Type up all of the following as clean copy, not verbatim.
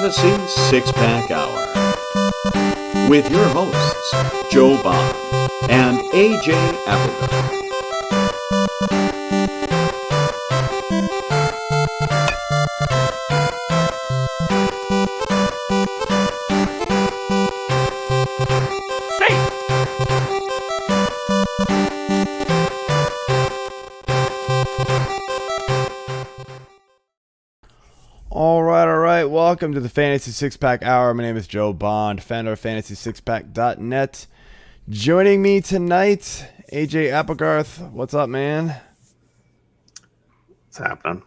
Fantasy Six-Pack Hour with your hosts, Joe Bond and AJ Applegarth. All right. Welcome to the Fantasy Six-Pack Hour. My name is Joe Bond, founder of FantasySixPack.net. Joining me tonight, AJ Applegarth. What's up, man? What's happening?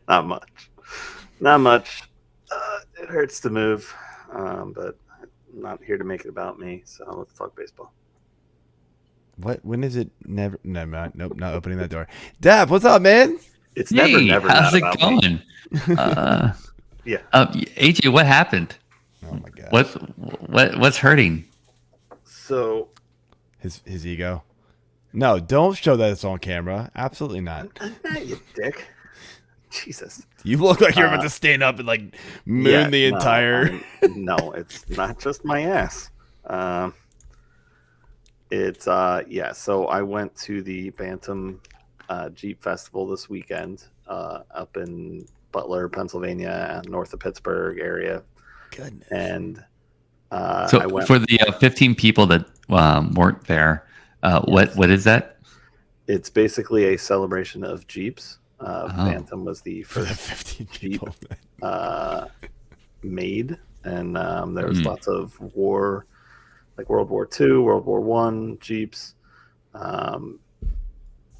Not much. It hurts to move, but I'm not here to make it about me, so let's talk baseball. What? When is it? Never. No, nope, not opening that door. Dap, what's up, man? It's never how's not it about going? me. Yeah. AJ, what happened? Oh my god. What's hurting? So his ego. No, don't show that it's on camera. Absolutely not. Not you dick. Jesus. You look like you're about to stand up and like moon the entire. No, it's not just my ass. So I went to the Bantam Jeep Festival this weekend up in Butler, Pennsylvania, north of Pittsburgh area. Goodness. And I went for the 15 people that weren't there. What is that? It's basically a celebration of Jeeps. Bantam was the For the first 15 Jeep people. made, and there was lots of war, like World War II, World War I Jeeps,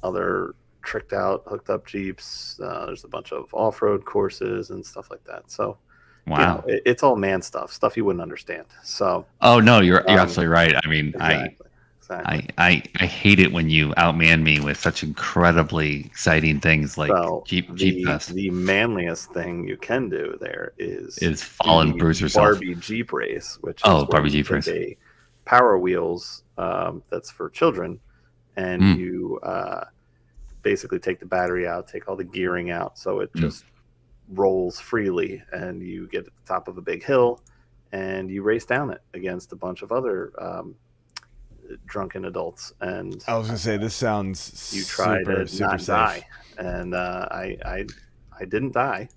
other tricked out, hooked up Jeeps. There's a bunch of off-road courses and stuff like that. So, Wow, it's all man stuff you wouldn't understand. So, oh no, you're absolutely right. I mean, exactly. I hate it when you outman me with such incredibly exciting things like Jeep Fest. The manliest thing you can do there is fall and bruise yourself. Barbie Jeep race, which is Barbie Jeep race. A Power Wheels that's for children, and you basically take the battery out, take all the gearing out, so it just rolls freely, and you get at the top of a big hill, and you race down it against a bunch of other drunken adults. And I was gonna say, this sounds you try to not safe. die, and I didn't die,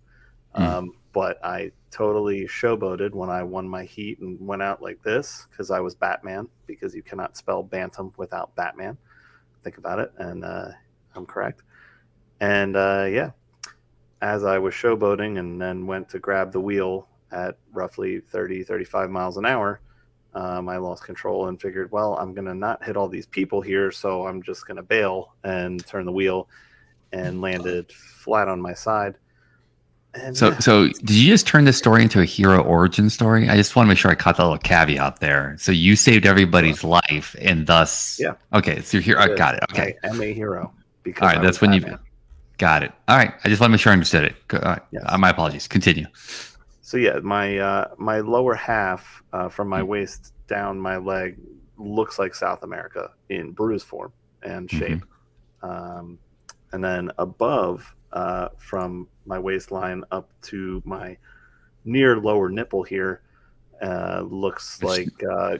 but I totally showboated when I won my heat and went out like this because I was Batman, because you cannot spell Bantam without Batman. Think about it, and I'm correct. And as I was showboating and then went to grab the wheel at roughly 35 miles an hour, I lost control and figured, well, I'm going to not hit all these people here, so I'm just going to bail and turn the wheel, and landed flat on my side. And So did you just turn this story into a hero origin story? I just want to make sure I caught that little caveat there. So you saved everybody's life, and thus, okay, so you're here. I got it. Okay, I am a hero. Because all right, that's when you got it. All right, I just want to make sure I understood it. All right. Yes. My apologies. Continue. So my lower half from my waist down my leg looks like South America in bruise form and shape, and then above from my waistline up to my near lower nipple here looks like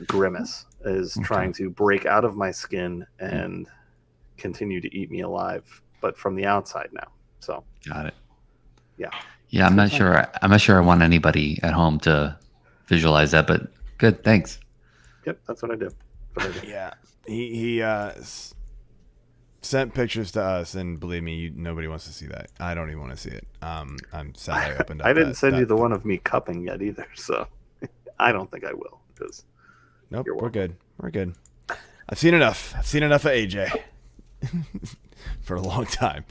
Grimace is trying to break out of my skin and continue to eat me alive, but from the outside now. So got it. Yeah, I'm not sure I want anybody at home to visualize that, but good, thanks. Yep, that's what I do. Yeah, he sent pictures to us, and believe me, nobody wants to see that. I don't even want to see it. I'm sad I opened up. I didn't send you the one of me cupping yet either, so I don't think I will. Nope, we're good. I've seen enough of AJ for a long time.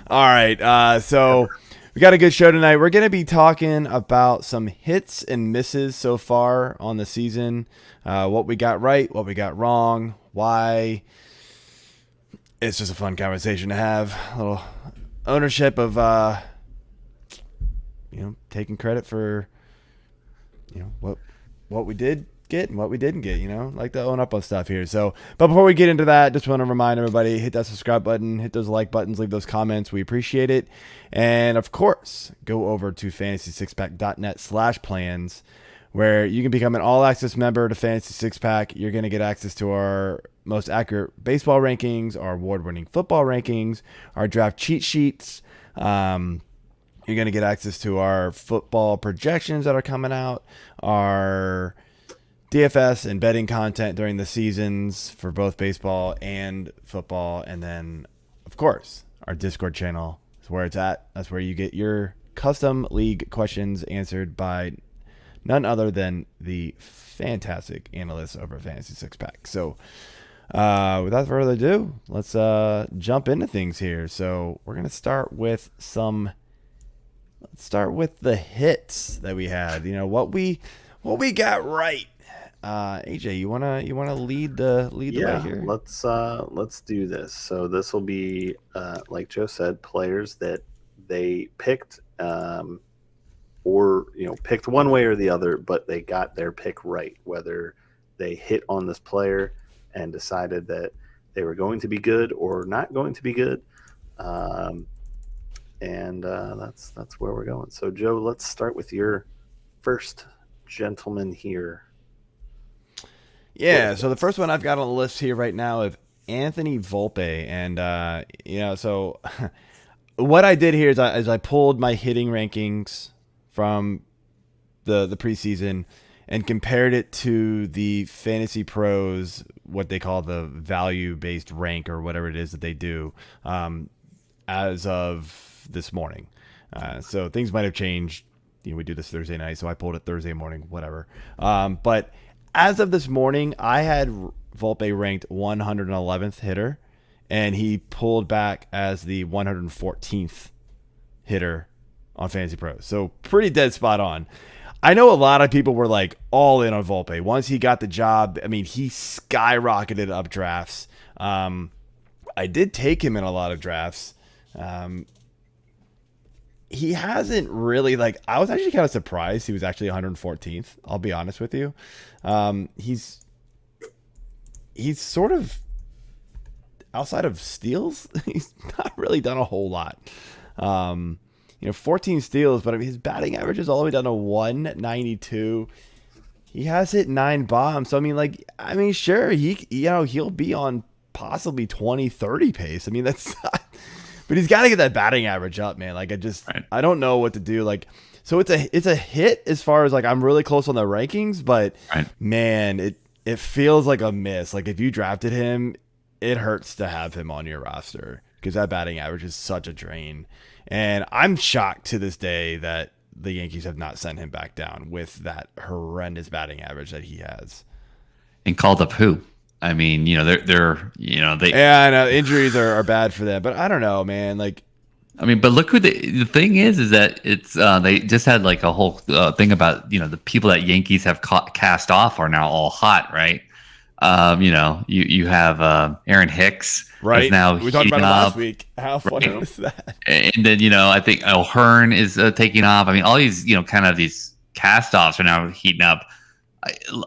All right, so we got a good show tonight. We're going to be talking about some hits and misses so far on the season, what we got right, what we got wrong, why. It's just a fun conversation to have. A little ownership of, taking credit for, what we did get and what we didn't get, like to own up on stuff here. So, but before we get into that, just want to remind everybody, hit that subscribe button, hit those like buttons, leave those comments. We appreciate it. And of course, go over to fantasy6pack.net/plans, where you can become an all access member to Fantasy Six Pack. You're going to get access to our most accurate baseball rankings, our award-winning football rankings, our draft cheat sheets. You're going to get access to our football projections that are coming out, our DFS and betting content during the seasons for both baseball and football. And then, of course, our Discord channel is where it's at. That's where you get your custom league questions answered by none other than the fantastic analysts over at Fantasy Six Pack. So without further ado, let's jump into things here. So we're going to start with the hits that we had. What we got right. AJ, you wanna lead the way here? Let's do this. So this will be like Joe said, players that they picked or picked one way or the other, but they got their pick right, whether they hit on this player and decided that they were going to be good or not going to be good. And that's where we're going. So, Joe, let's start with your first gentleman here. Yeah, so the first one I've got on the list here right now is Anthony Volpe. And, so what I did here is I pulled my hitting rankings from the preseason and compared it to the Fantasy Pros, what they call the value-based rank or whatever it is that they do as of this morning. So things might have changed. We do this Thursday night, so I pulled it Thursday morning, whatever. But as of this morning, I had Volpe ranked 111th hitter, and he pulled back as the 114th hitter on Fantasy Pros. So pretty dead spot on. I know a lot of people were like all in on Volpe. Once he got the job, I mean, he skyrocketed up drafts. I did take him in a lot of drafts. He hasn't really, I was actually kind of surprised he was actually 114th. I'll be honest with you. He's sort of, outside of steals, he's not really done a whole lot. 14 steals, but his batting average is all the way down to 192. He has hit 9 bombs. So, I mean, sure, he'll be on possibly 20-30 pace. I mean, that's not, but he's got to get that batting average up, man. I don't know what to do. So it's a hit as far as I'm really close on the rankings, but man, it feels like a miss. If you drafted him, it hurts to have him on your roster because that batting average is such a drain. And I'm shocked to this day that the Yankees have not sent him back down with that horrendous batting average that he has. And called up who? I mean, they're Yeah, I know injuries are bad for them, but I don't know, man. But look who the thing is that it's they just had a whole thing about the people that Yankees have cast off are now all hot, right? You have Aaron Hicks, right? Now we talked about him last week. How funny was that? And then I think O'Hearn is taking off. I mean, all these kind of these cast offs are now heating up.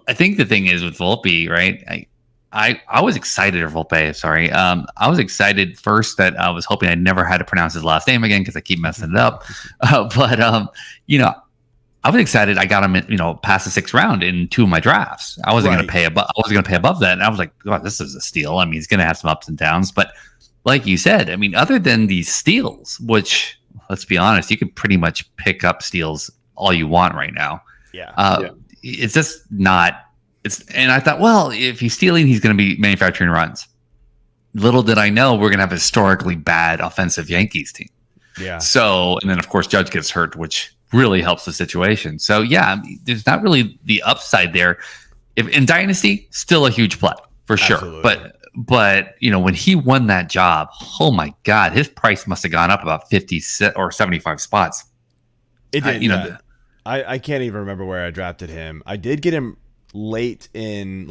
I think the thing is with Volpe, right? I was excited for Volpe. Sorry, I was excited first that I was hoping I never had to pronounce his last name again because I keep messing it up. But I was excited. I got him, past the 6th round in 2 of my drafts. I wasn't going to pay above. I wasn't going to pay above that, and I was like, "God, this is a steal." I mean, he's going to have some ups and downs, but like you said, I mean, other than these steals, which let's be honest, you can pretty much pick up steals all you want right now. Yeah. It's just not. And I thought, well, if he's stealing, he's going to be manufacturing runs. Little did I know we're going to have a historically bad offensive Yankees team. Yeah. So, and then of course Judge gets hurt, which really helps the situation. So yeah, there's not really the upside there. If in Dynasty, still a huge play for sure. Absolutely. But when he won that job, oh my God, his price must have gone up about 50 or 75 spots. It did. I can't even remember where I drafted him. I did get him late in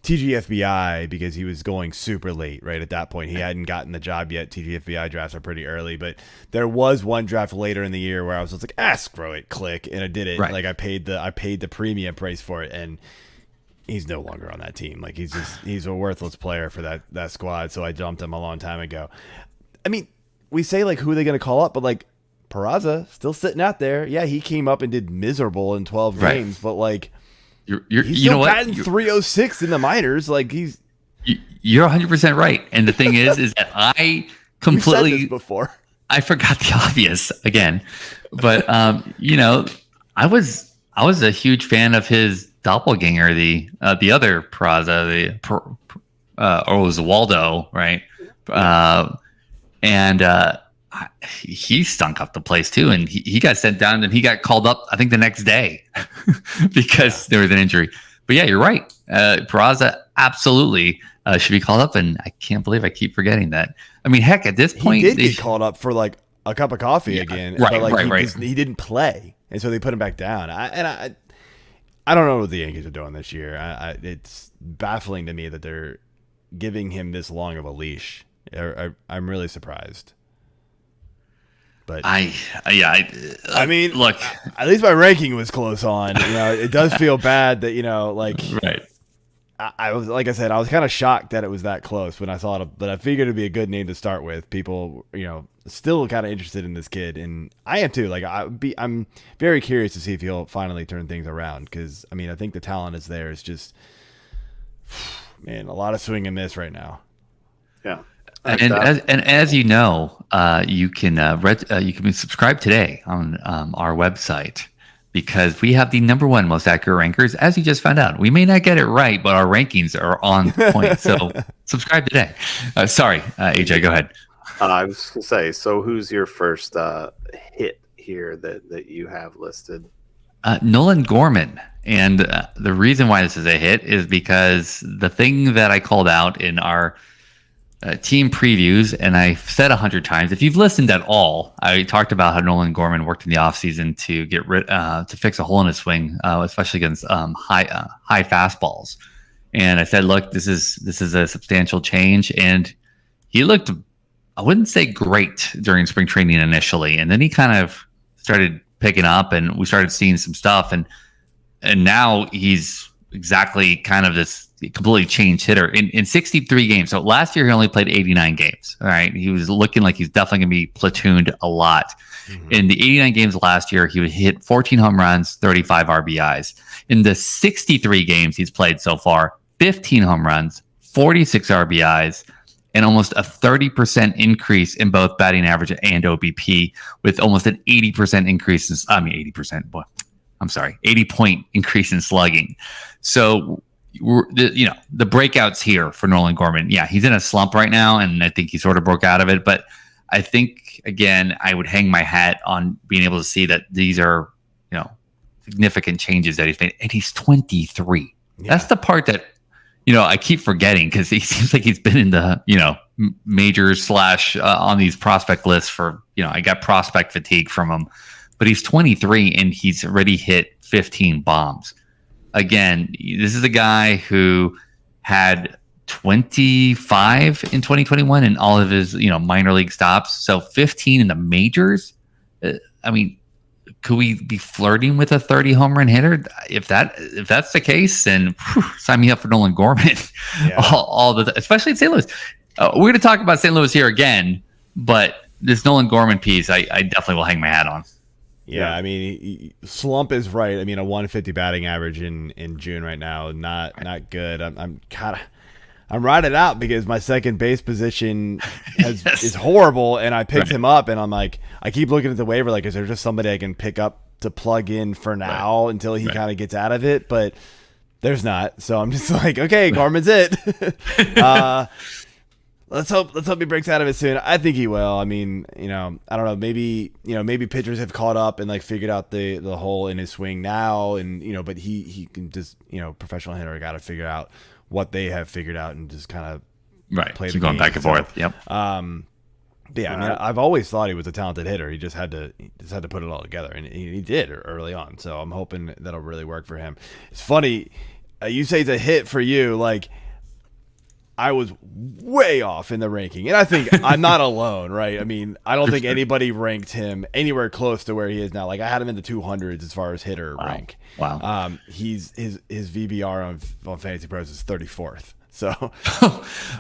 TGFBI because he was going super late, right? At that point, he hadn't gotten the job yet. TGFBI drafts are pretty early, but there was one draft later in the year where I was just like, screw it, click, and I did it. Right. I paid the premium price for it, and he's no longer on that team. Like he's a worthless player for that squad. So I jumped him a long time ago. I mean, we say like who are they going to call up, but like Peraza still sitting out there. Yeah, he came up and did miserable in 12 games, but like he's still batting 306 in the minors. Like you're 100% right. And the thing is that I completely said this before. I forgot the obvious again, but I was a huge fan of his doppelganger, the other Peraza, or it was Waldo, right? He stunk up the place too, and he got sent down, and he got called up, I think, the next day because there was an injury. But yeah, you're right. Peraza absolutely should be called up, and I can't believe I keep forgetting that. I mean, heck, at this point, he did get called up for like a cup of coffee again, right? But like right. He didn't play, and so they put him back down. I don't know what the Yankees are doing this year. It's baffling to me that they're giving him this long of a leash. I'm really surprised. But I mean, look, at least my ranking was close on. It does feel bad that right. I was, like I said, I was kind of shocked that it was that close when I saw it, but I figured it'd be a good name to start with. People, still kind of interested in this kid, and I am too. Like I'm very curious to see if he'll finally turn things around, because I mean, I think the talent is there. It's just, man, a lot of swing and miss right now. Yeah. And as you know, you can subscribe today on our website, because we have the number one most accurate rankers, as you just found out. We may not get it right, but our rankings are on point. So subscribe today. Sorry, AJ, go ahead. I was going to say, so who's your first hit here that you have listed? Nolan Gorman. And the reason why this is a hit is because the thing that I called out in our team previews, and I've said 100 times, if you've listened at all, I talked about how Nolan Gorman worked in the offseason to get to fix a hole in his swing, especially against high fastballs. And I said, look, this is a substantial change, and he looked, I wouldn't say great during spring training initially, and then he kind of started picking up, and we started seeing some stuff, and now he's exactly kind of this completely changed hitter in 63 games. So last year he only played 89 games. All right. He was looking like he's definitely going to be platooned a lot. Mm-hmm. In the 89 games last year, he would hit 14 home runs, 35 RBIs. In the 63 games he's played so far, 15 home runs, 46 RBIs, and almost a 30% increase in both batting average and OBP, with almost an 80% increase. 80-point increase in slugging. So, the breakouts here for Nolan Gorman. Yeah, he's in a slump right now, and I think he sort of broke out of it. But I think, again, I would hang my hat on being able to see that these are, significant changes that he's made. And he's 23. Yeah. That's the part that, I keep forgetting, because he seems like he's been in the, majors / on these prospect lists for, I got prospect fatigue from him. But he's 23 and he's already hit 15 bombs. Again, this is a guy who had 25 in 2021 in all of his, minor league stops. So 15 in the majors. I mean, could we be flirting with a 30 home run hitter? If that's the case, then sign me up for Nolan Gorman. Yeah. Especially in St. Louis. We're going to talk about St. Louis here again, but this Nolan Gorman piece, I definitely will hang my hat on. Yeah, I mean, slump is right. I mean, a 150 batting average in June right now, not good. I'm riding out because my second base position is horrible, and I picked him up, and I'm like, I keep looking at the waiver, like, is there just somebody I can pick up to plug in for now until he kind of gets out of it? But there's not, so I'm just like, okay, Gorman's it. Let's hope he breaks out of it soon. I think he will. I mean, I don't know. Maybe pitchers have caught up and like figured out the hole in his swing now, and but he can just professional hitter got to figure out what they have figured out and just kind of play the going game. Back and forth. Yep. But yeah, I mean, I've always thought he was a talented hitter. He just had to put it all together, and he did early on. So I'm hoping that'll really work for him. It's funny, you say it's a hit for you, like. I was way off in the ranking. And I think I'm not alone, right? I mean, I don't think anybody ranked him anywhere close to where he is now. Like, I had him in the 200s as far as hitter rank. Wow. His VBR on Fantasy Pros is 34th. So,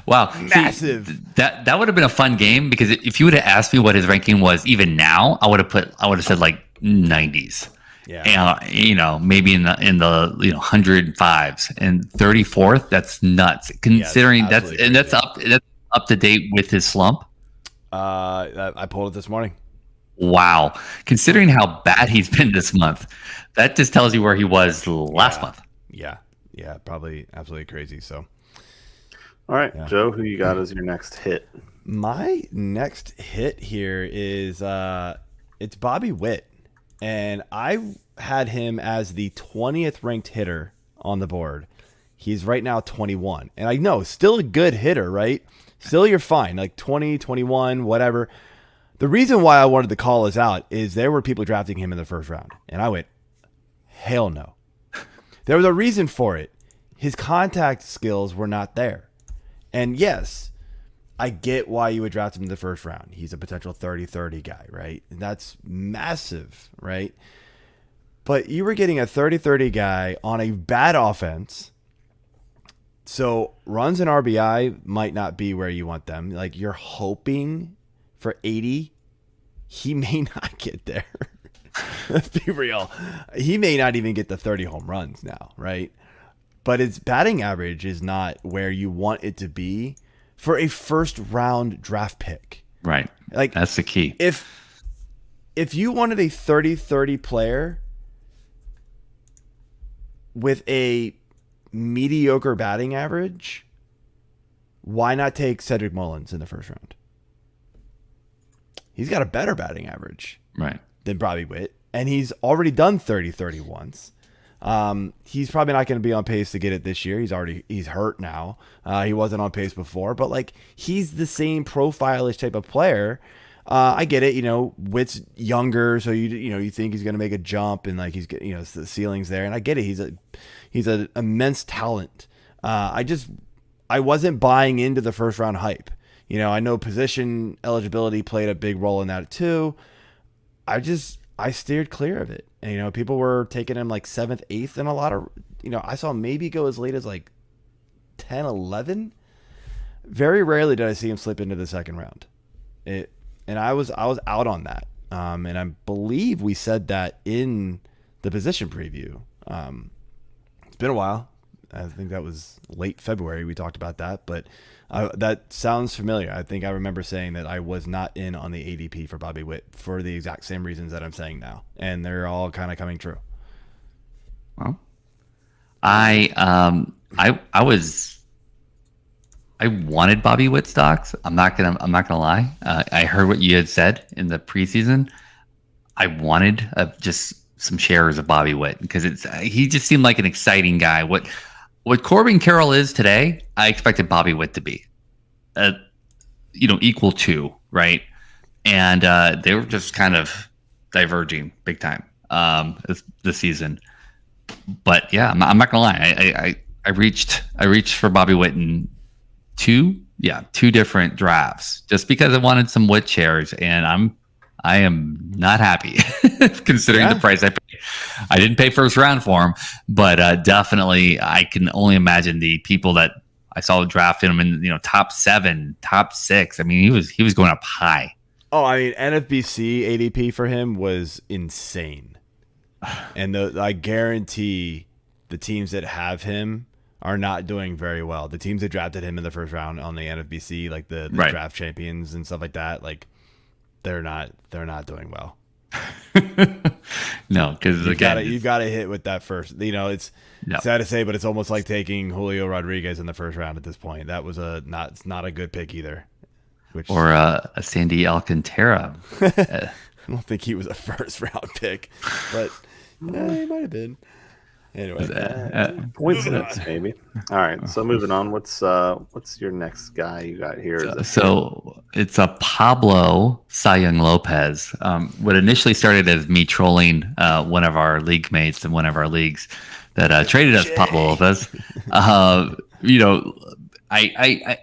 wow, massive. See, that would have been a fun game, because if you would have asked me what his ranking was even now, I would have said like 90s. Yeah, and maybe in the 105s, and 34th. That's nuts. Considering that's up to date with his slump. I pulled it this morning. Wow, considering how bad he's been this month, that just tells you where he was last month. Yeah, probably absolutely crazy. So. All right, Joe, who you got as your next hit? My next hit here is it's Bobby Witt, and I had him as the 20th ranked hitter on the board. He's right now 21, and I know still a good hitter, right? Still, you're fine, like 20, 21, whatever. The reason why I wanted to call this out is there were people drafting him in the first round, and I went, hell no. There was a reason for it. His contact skills were not there. And yes, I get why you would draft him in the first round. He's a potential 30-30 guy, right? And that's massive, right? But you were getting a 30-30 guy on a bad offense. So runs and RBI might not be where you want them. Like, you're hoping for 80. He may not get there. Let's be real. He may not even get the 30 home runs now, right? But his batting average is not where you want it to be for a first round draft pick. Right. Like, that's the key. If you wanted a 30-30 player with a mediocre batting average, why not take Cedric Mullins in the first round? He's got a better batting average than Bobby Witt, and he's already done 30-30 once. He's probably not going to be on pace to get it this year. He's hurt now. He wasn't on pace before, but like, he's the same profile-ish type of player. I get it. Witt's younger, so you think he's going to make a jump, and like, the ceiling's there. And I get it. He's an immense talent. I wasn't buying into the first round hype. I know position eligibility played a big role in that too. I steered clear of it. And, people were taking him like 7th, 8th, and a lot of, I saw him maybe go as late as like 10, 11. Very rarely did I see him slip into the second round. And I was out on that. And I believe we said that in the position preview. It's been a while. I think that was late February we talked about that, but that sounds familiar. I think I remember saying that I was not in on the ADP for Bobby Witt for the exact same reasons that I'm saying now, and they're all kind of coming true. Well, I wanted Bobby Witt stocks. I'm not gonna lie. I heard what you had said in the preseason. I wanted just some shares of Bobby Witt because he just seemed like an exciting guy. What Corbin Carroll is today, I expected Bobby Witt to be, equal to, right? And they were just kind of diverging big time this season. But yeah, I'm not gonna lie. I reached for Bobby Witt in two different drafts just because I wanted some Witt shares, and I am not happy considering the price I paid. I didn't pay first round for him, but definitely I can only imagine the people that I saw drafting him in top 7, top 6. I mean, he was going up high. Oh, I mean, NFBC ADP for him was insane, and I guarantee the teams that have him are not doing very well. The teams that drafted him in the first round on the NFBC, like the draft champions and stuff like that, like. They're not doing well. No, because you've got to hit with that first. It's sad to say, but it's almost like taking Julio Rodriguez in the first round at this point. That was not a good pick either. Or a Sandy Alcantara. I don't think he was a first round pick, but he might have been. Anyway, coincidence maybe. All right, so moving on. What's your next guy you got here? So it's a Pablo Lopez. What initially started as me trolling one of our league mates in one of our leagues that traded us Pablo Lopez. I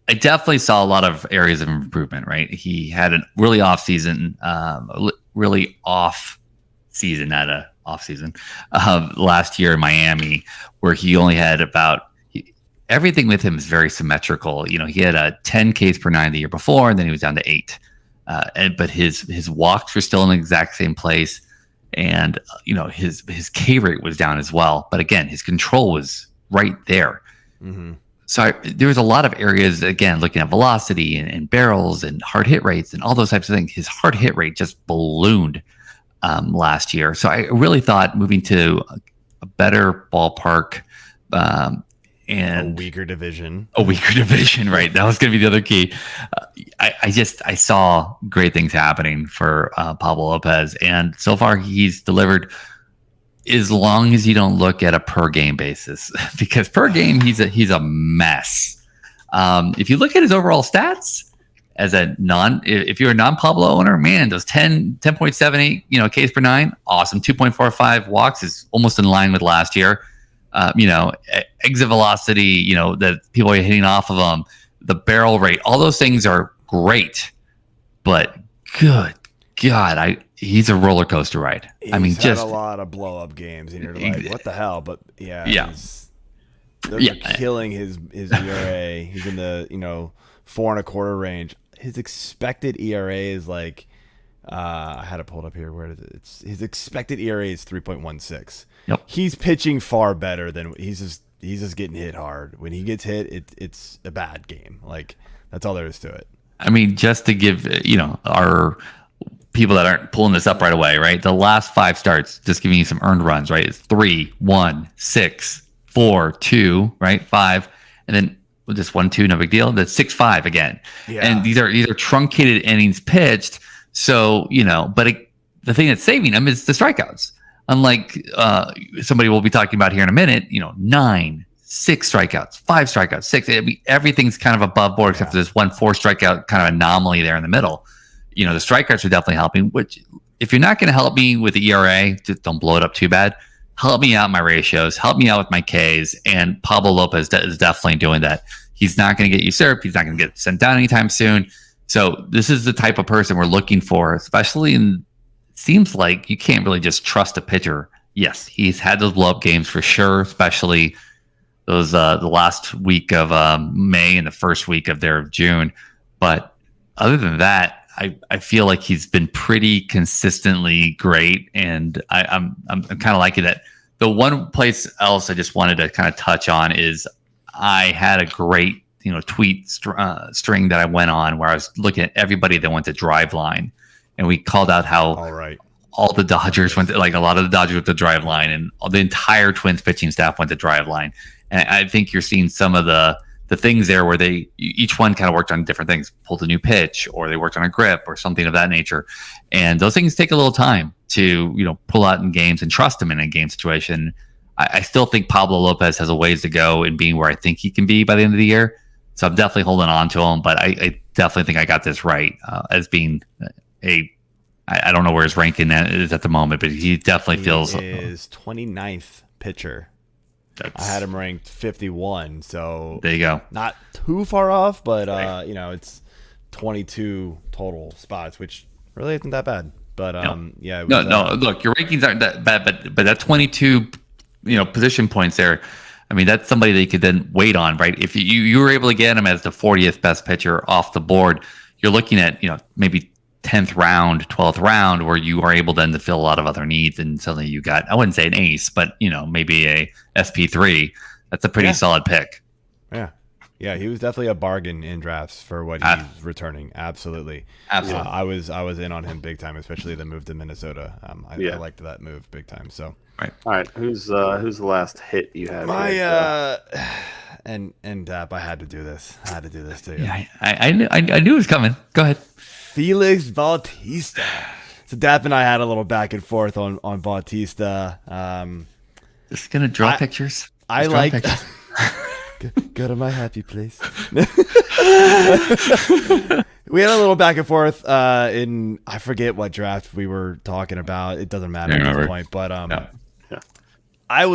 definitely saw a lot of areas of improvement, right? He had a really off season, really off season, not a off season, last year in Miami, where he only had everything with him is very symmetrical. You know, he had a 10 Ks per nine the year before, and then he was down to 8. But his walks were still in the exact same place, and you know his K rate was down as well. But again, his control was right there. Mm-hmm. So there was a lot of areas, again, looking at velocity and barrels and hard hit rates and all those types of things. His hard hit rate just ballooned last year. So I really thought moving to a better ballpark and a weaker division, right? That was going to be the other key. I saw great things happening for Pablo Lopez, and so far he's delivered. As long as you don't look at a per game basis, because per game he's a mess. If you look at his overall stats as if you're a non-Pablo owner, man, those 10.78 Ks per nine, awesome. 2.45 walks is almost in line with last year. Exit velocity, that people are hitting off of them, the barrel rate, all those things are great, but good God, he's a roller coaster ride. He's had a lot of blow up games, and you're like, what the hell? But they're killing his ERA. He's in the 4.25 range. His expected ERA is like, I had it pulled up here. Where is it? His expected ERA is 3.16. Yep. He's pitching far better than he's just getting hit hard. When he gets hit, it's a bad game. Like, that's all there is to it. I mean, just to give our people that aren't pulling this up right away, right? The last 5 starts, just giving you some earned runs, right? It's 3, 1, 6, 4, 2, right? 5, and then just 1, 2, no big deal. That's 6, 5 again. Yeah. And these are truncated innings pitched. So, but the thing that's saving them is the strikeouts. Unlike somebody we'll be talking about here in a minute, 9, 6 strikeouts, 5 strikeouts, 6. Everything's kind of above board except for this 1 4 strikeout kind of anomaly there in the middle. The strikeouts are definitely helping, which if you're not going to help me with the ERA, just don't blow it up too bad. Help me out in my ratios, help me out with my Ks, and Pablo Lopez is definitely doing that. He's not going to get usurped. He's not going to get sent down anytime soon. So this is the type of person we're looking for, especially it seems like you can't really just trust a pitcher. Yes, he's had those blow-up games for sure, especially those the last week of May and the first week of June. But other than that, I feel like he's been pretty consistently great, and I'm kind of liking that. The one place else I just wanted to kind of touch on is I had a great tweet string that I went on where I was looking at everybody that went to Driveline, and we called out how all the Dodgers went to, like a lot of the Dodgers went to Driveline, and the entire Twins pitching staff went to Driveline. And I think you're seeing some of the things there where each one kind of worked on different things, pulled a new pitch, or they worked on a grip or something of that nature. And those things take a little time to, pull out in games and trust them in a game situation. I still think Pablo Lopez has a ways to go in being where I think he can be by the end of the year. So I'm definitely holding on to him, but I definitely think I got this right as being I don't know where his ranking is at the moment, but he definitely feels is 29th pitcher. I had him ranked 51, so there you go. Not too far off, but it's 22 total spots, which really isn't that bad. But look, your rankings aren't that bad, but that 22, position points there. I mean, that's somebody that you could then wait on, right? If you were able to get him as the 40th best pitcher off the board, you're looking at maybe 10th round, 12th round, where you are able then to fill a lot of other needs, and suddenly you got, I wouldn't say an ace, but maybe a SP3. That's a pretty solid pick. Yeah, he was definitely a bargain in drafts for what he's returning. Absolutely. I was in on him big time, especially the move to Minnesota. I liked that move big time. So all right, who's the last hit you had? And Dap, I had to do this. I had to do this too. Yeah, I knew it was coming. Go ahead. Felix Bautista. So Dap and I had a little back and forth on Bautista. Just gonna draw pictures. I like. Go to my happy place. We had a little back and forth in, I forget what draft we were talking about. It doesn't matter at this point. But I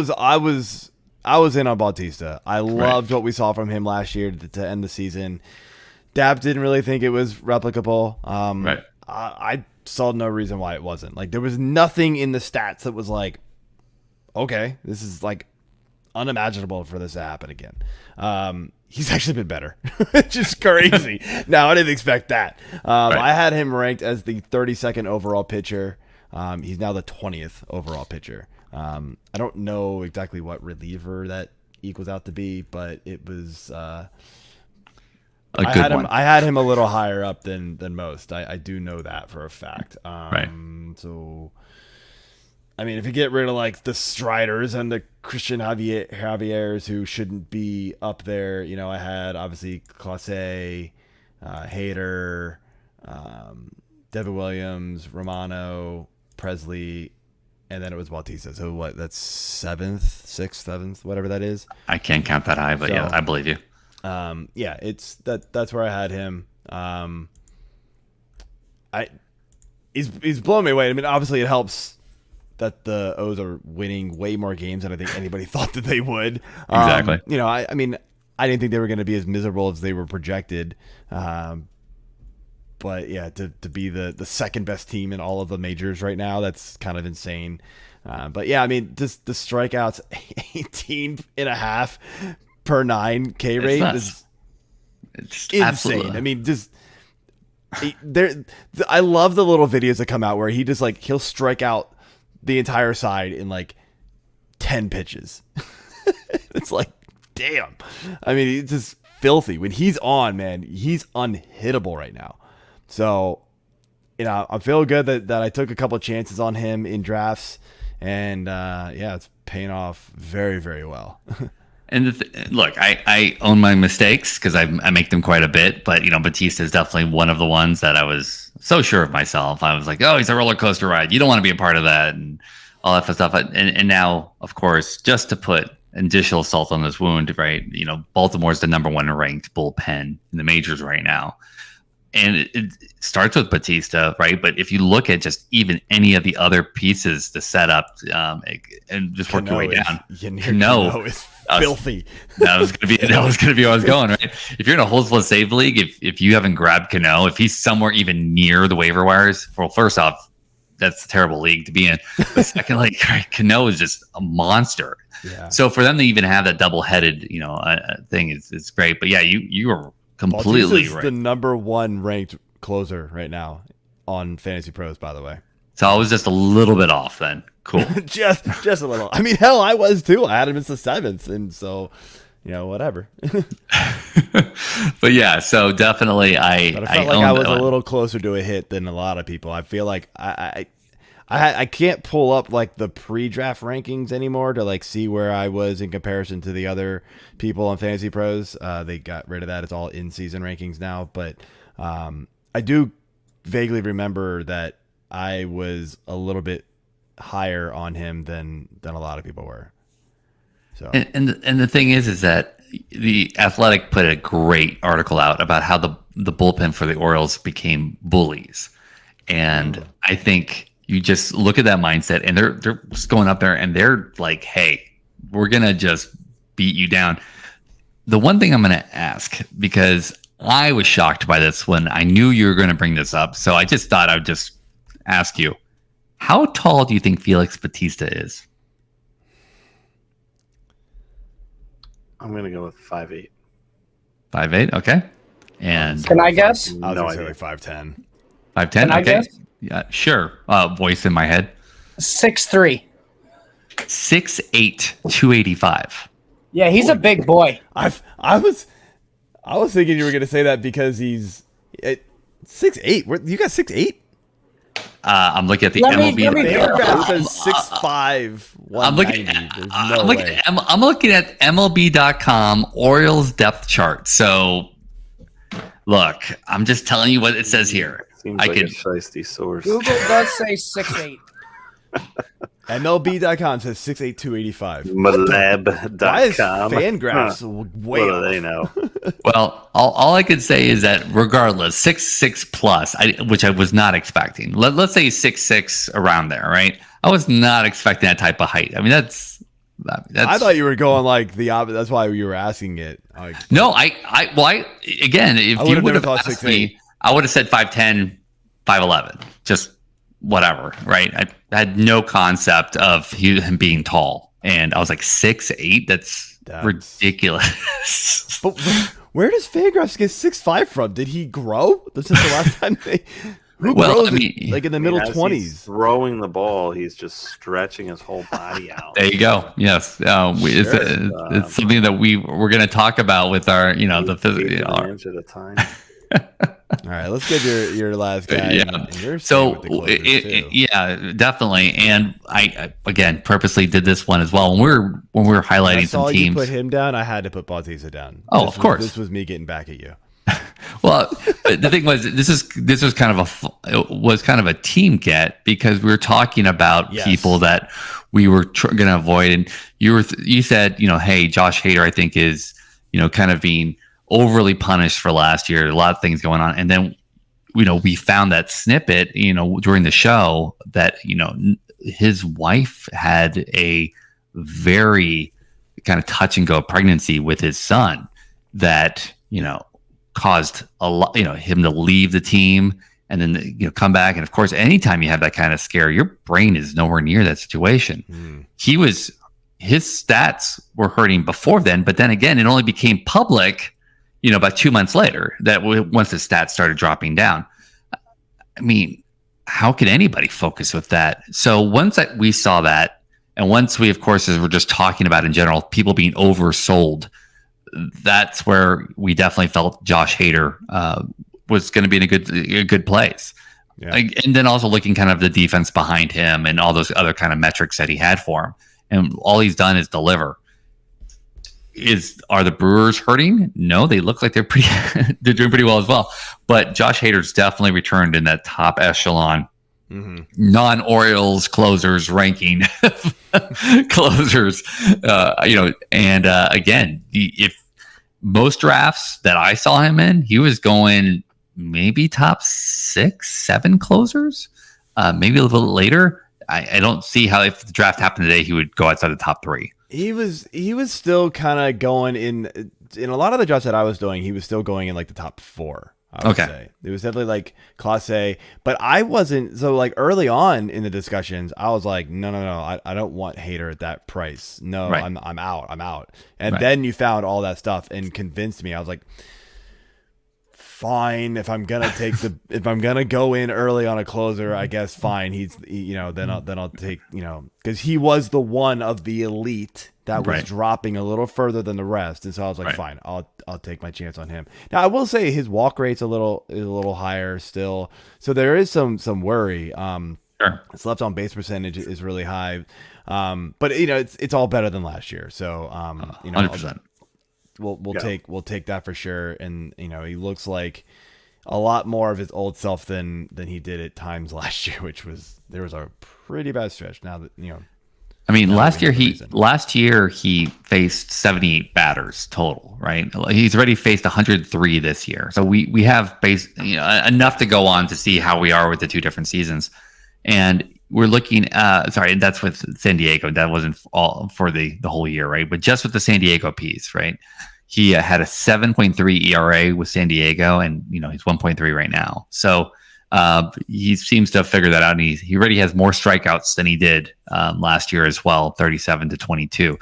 I was in on Bautista. I loved what we saw from him last year to end the season. Dap didn't really think it was replicable. I saw no reason why it wasn't. Like, there was nothing in the stats that was like, okay, this is like unimaginable for this to happen again. He's actually been better, which is crazy. No, I didn't expect that. I had him ranked as the 32nd overall pitcher. He's now the 20th overall pitcher. I don't know exactly what reliever that equals out to be, but it was a good one. I had him a little higher up than most. I do know that for a fact. So, I mean, if you get rid of like the Striders and the Christian Javier's who shouldn't be up there, you know, I had obviously Clase, Hader, Devin Williams, Romano, Presley, and then it was Bautista. So what? That's 7th, 6th, 7th, whatever that is. I can't count that high, but yeah, I believe you. It's that's where I had him. He's blowing me away. I mean, obviously it helps that the O's are winning way more games than I think anybody thought that they would. Exactly. You know, I mean, I didn't think they were going to be as miserable as they were projected. But yeah, to be the second best team in all of the majors right now, that's kind of insane. But yeah, I mean, just the strikeouts, 18.5 per 9 K rate is insane. Absolutely. I mean, just I love the little videos that come out where he just like he'll strike out the entire side in like 10 pitches. It's like, damn. I mean, it's just filthy. When he's on, man, he's unhittable right now. So, you know, I feel good that I took a couple of chances on him in drafts, and it's paying off very, very well. And look, I own my mistakes because I make them quite a bit, but you know, Bautista is definitely one of the ones that I was so sure of myself. I was like, oh, he's a roller coaster ride. You don't want to be a part of that and all that stuff. And now, of course, just to put additional salt on this wound, right? You know, Baltimore's the number 1 ranked bullpen in the majors right now. And it starts with Bautista, right? But if you look at just even any of the other pieces, the setup, and just work your way down, Cano is filthy. That was gonna be where I was going, right? If you're in a holds plus save league, if you haven't grabbed Cano, if he's somewhere even near the waiver wires, well, first off, that's a terrible league to be in. But secondly, Cano is just a monster. Yeah. So for them to even have that double-headed, you know, thing is great. But yeah, you are completely right. The number 1 ranked closer right now on Fantasy Pros, by the way. So I was just a little bit off then. Cool. just a little. I mean, hell, I was too. I had him as the 7th, and so, you know, whatever. But yeah, so definitely I felt like I was a little closer to a hit than a lot of people. I feel like I can't pull up like the pre-draft rankings anymore to like see where I was in comparison to the other people on Fantasy Pros. They got rid of that. It's all in-season rankings now. But I do vaguely remember that I was a little bit higher on him than a lot of people were. So and the thing is that the Athletic put a great article out about how the bullpen for the Orioles became bullies, and I think you just look at that mindset, and they're just going up there and they're like, hey, we're gonna just beat you down. The one thing I'm gonna ask, because I was shocked by this when I knew you were going to bring this up, so I just thought I would just ask you, how tall do you think Felix Bautista is? I'm going to go with 5'8". 5'8", okay. And can I guess? I was going to say like 5'10". 5'10", can I okay. Guess? Yeah, sure. Voice in my head. 6'3". 6'8", 285. Yeah, he's a big boy. I was thinking you were going to say that because he's 6'8". You got 6'8"? I'm looking at the MLB. Fangraphs says 6'5", 190. I'm looking at MLB.com Orioles depth chart. So, look, I'm just telling you what it says here. Seems like a shiesty source. Google does say 6'8". MLB.com says 6'8", 285. Malab.com. Why is Fangraphs way what off? do they know? Well, all I could say is that regardless, 6'6" plus, which I was not expecting. Let's say 6'6", around there, right? I was not expecting that type of height. I mean, that's I thought you were going like the opposite. That's why you were asking it. No, again, if you would have asked me, I would have said 5'10", 5'11", just whatever, right? I had no concept of him being tall, and I was like 6'8". That's ridiculous. But where does Fangraphs get 6'5" from? Did he grow since the last time they? Who grows like in the middle 20s? Throwing the ball, he's just stretching his whole body out. There you go. Yes, it's something that we're going to talk about with our, the physical inch at a time. All right, let's get your last guy. Yeah. So definitely. And I again purposely did this one as well. When we were highlighting some teams, you put him down. I had to put Bautista down. Oh, of course. This was me getting back at you. Well, the thing was, this was kind of a team get, because we were talking about people that we were going to avoid, and you said, hey, Josh Hader, I think is, kind of being overly punished for last year. A lot of things going on, and then we found that snippet, during the show that his wife had a very kind of touch and go pregnancy with his son that caused a lot, him to leave the team and then come back. And of course, anytime you have that kind of scare, your brain is nowhere near that situation. His stats were hurting before then, but then again, it only became public, about 2 months later, that once the stats started dropping down. I mean, how could anybody focus with that? So once we saw that, and once we, of course, as we're just talking about in general, people being oversold, that's where we definitely felt Josh Hader was going to be in a good place. Yeah. And then also looking kind of the defense behind him and all those other kind of metrics that he had for him. And all he's done is deliver. Are the Brewers hurting? No, they look like they're doing pretty well as well. But Josh Hader's definitely returned in that top echelon, non-Orioles closers ranking closers. And again, if most drafts that I saw him in, he was going maybe top 6, 7 closers, maybe a little bit later. I don't see how, if the draft happened today, he would go outside the top 3. He was still kind of going in a lot of the drafts that I was doing. He was still going in like the top 4. I would say it was definitely like Class A, but I wasn't. So like early on in the discussions, I was like, no, I don't want Hader at that price. No, right. I'm out. And then you found all that stuff and convinced me. I was like, fine, if I'm gonna if I'm gonna go in early on a closer, I guess fine. Then I'll take, because he was the one of the elite that was dropping a little further than the rest, and so I was like, fine, I'll take my chance on him. Now I will say his walk rate's a little higher still, so there is some worry. His left on base percentage is really high, but it's all better than last year. So 100%. We'll take that for sure, and he looks like a lot more of his old self than he did at times last year, there was a pretty bad stretch. Now that I mean, last year he faced 78 batters total, right? He's already faced 103 this year, so we have enough to go on to see how we are with the 2 different seasons, and we're looking. Sorry, that's with San Diego. That wasn't all for the whole year, right? But just with the San Diego piece, right? He had a 7.3 ERA with San Diego, and he's 1.3 right now. So he seems to have figured that out, and he already has more strikeouts than he did last year as well, 37 to 22.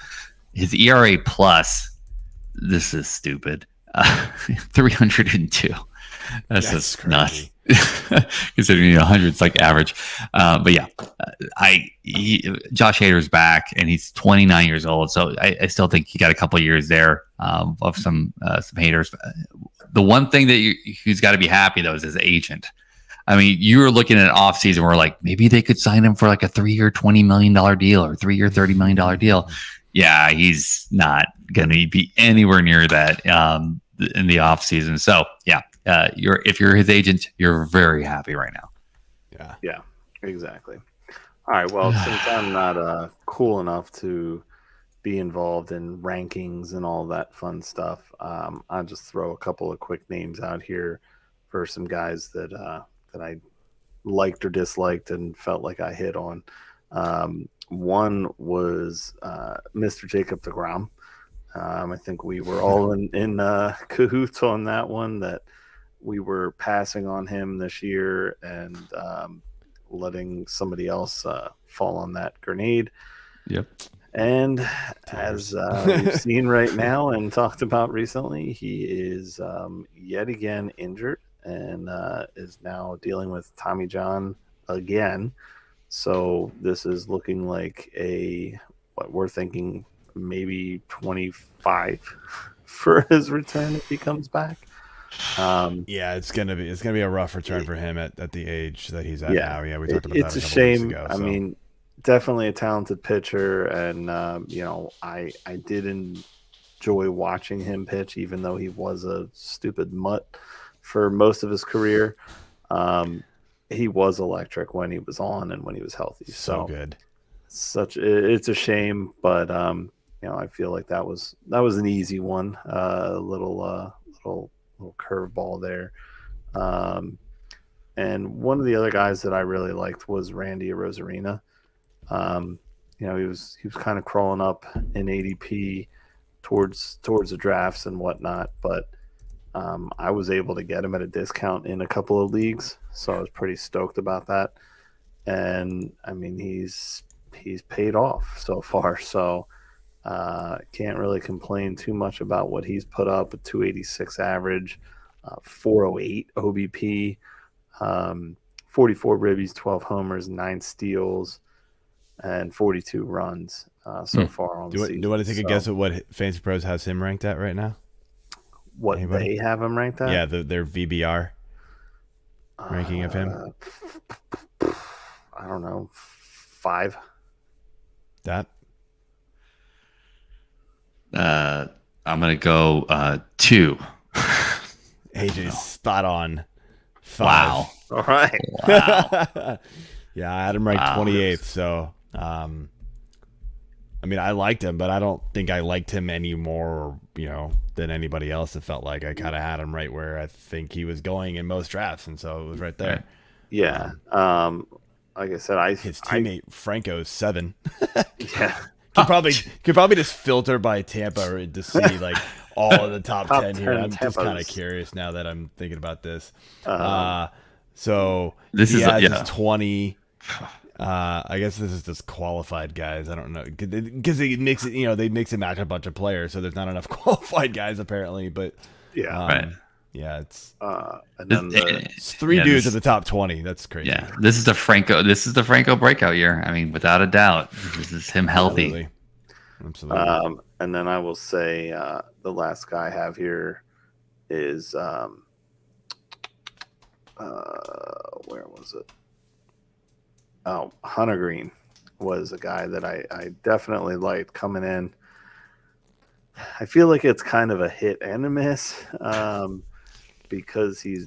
His ERA plus, this is stupid, 302. That's just crazy. Nuts. Considering 100's like average, but yeah, Josh Hader's back, and he's 29 years old, so I still think he got a couple of years there of some haters. The one thing that he's got to be happy though is his agent. I mean, you were looking at an offseason where like maybe they could sign him for like a 3-year $20 million deal or 3-year $30 million deal. Yeah, he's not going to be anywhere near that in the offseason. So yeah. If you're his agent, you're very happy right now. Yeah, exactly. All right. Well, since I'm not cool enough to be involved in rankings and all that fun stuff, I'll just throw a couple of quick names out here for some guys that I liked or disliked and felt like I hit on. One was Mr. Jacob deGrom. I think we were all in cahoots on that one, that we were passing on him this year and letting somebody else fall on that grenade. Yep. And as we've seen right now and talked about recently, he is yet again injured and is now dealing with Tommy John again. So this is looking like what we're thinking, maybe 25 for his return if he comes back. Yeah, it's gonna be a rough return for him at the age that he's at now. Yeah, we talked about it's that a a couple shame. weeks ago. I mean, definitely a talented pitcher, and I did enjoy watching him pitch, even though he was a stupid mutt for most of his career. He was electric when he was on and when he was healthy. So good. It's a shame, but I feel like that was an easy one. Little curveball there. And one of the other guys that I really liked was Randy Arozarena. He was kind of crawling up in ADP towards the drafts and whatnot, but I was able to get him at a discount in a couple of leagues, so I was pretty stoked about that. And I mean, he's paid off so far, so can't really complain too much about what he's put up. A 286 average, 408 OBP, 44 ribbies, 12 homers, 9 steals, and 42 runs so far on the season. Do you want to take a guess at what Fantasy Pros has him ranked at right now? What Anybody? They have him ranked at? Yeah, their VBR ranking of him. I don't know, 5. That? I'm gonna go 2. AJ's spot on. 5. Wow. All right. Wow. Yeah, I had him ranked 28th. So, I mean, I liked him, but I don't think I liked him any more, than anybody else. It felt like I kind of had him right where I think he was going in most drafts, and so it was right there. Yeah. Like I said, his teammate Franco's 7. Yeah. Could probably just filter by Tampa to see like all of the top 10 here. I'm just kind of curious now that I'm thinking about this. So this is 20. I guess this is just qualified guys. I don't know because they mix it. They mix and match a bunch of players, so there's not enough qualified guys apparently. But right. Yeah, it's and then it's 3 dudes at the top 20. That's crazy. Yeah, this is the Franco breakout year. I mean, without a doubt, this is him healthy. Absolutely. And then I will say the last guy I have here is where was it? Oh, Hunter Green was a guy that I definitely liked coming in. I feel like it's kind of a hit and a miss because he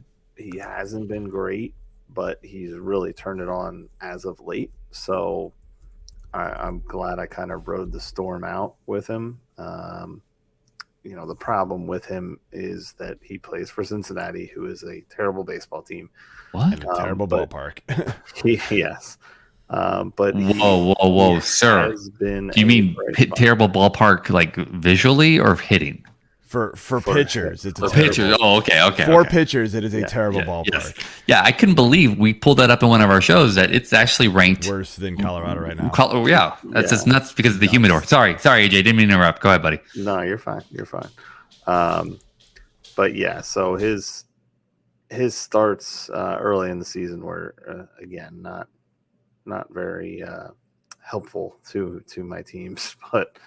hasn't been great, but he's really turned it on as of late. So I'm glad I kind of rode the storm out with him. The problem with him is that he plays for Cincinnati, who is a terrible baseball team. What? And a terrible ballpark. Yes. But whoa, sir. Do you mean terrible ballpark like visually or hitting? For pitchers, it's a pitchers. Oh, okay. For pitchers, it is a terrible ballpark. Yes. Yeah, I couldn't believe we pulled that up in one of our shows that it's actually ranked worse than Colorado right now. That's just nuts because of the humidor. Sorry, AJ, didn't mean to interrupt. Go ahead, buddy. No, you're fine. But yeah, so his starts early in the season were again not very helpful to my teams, but.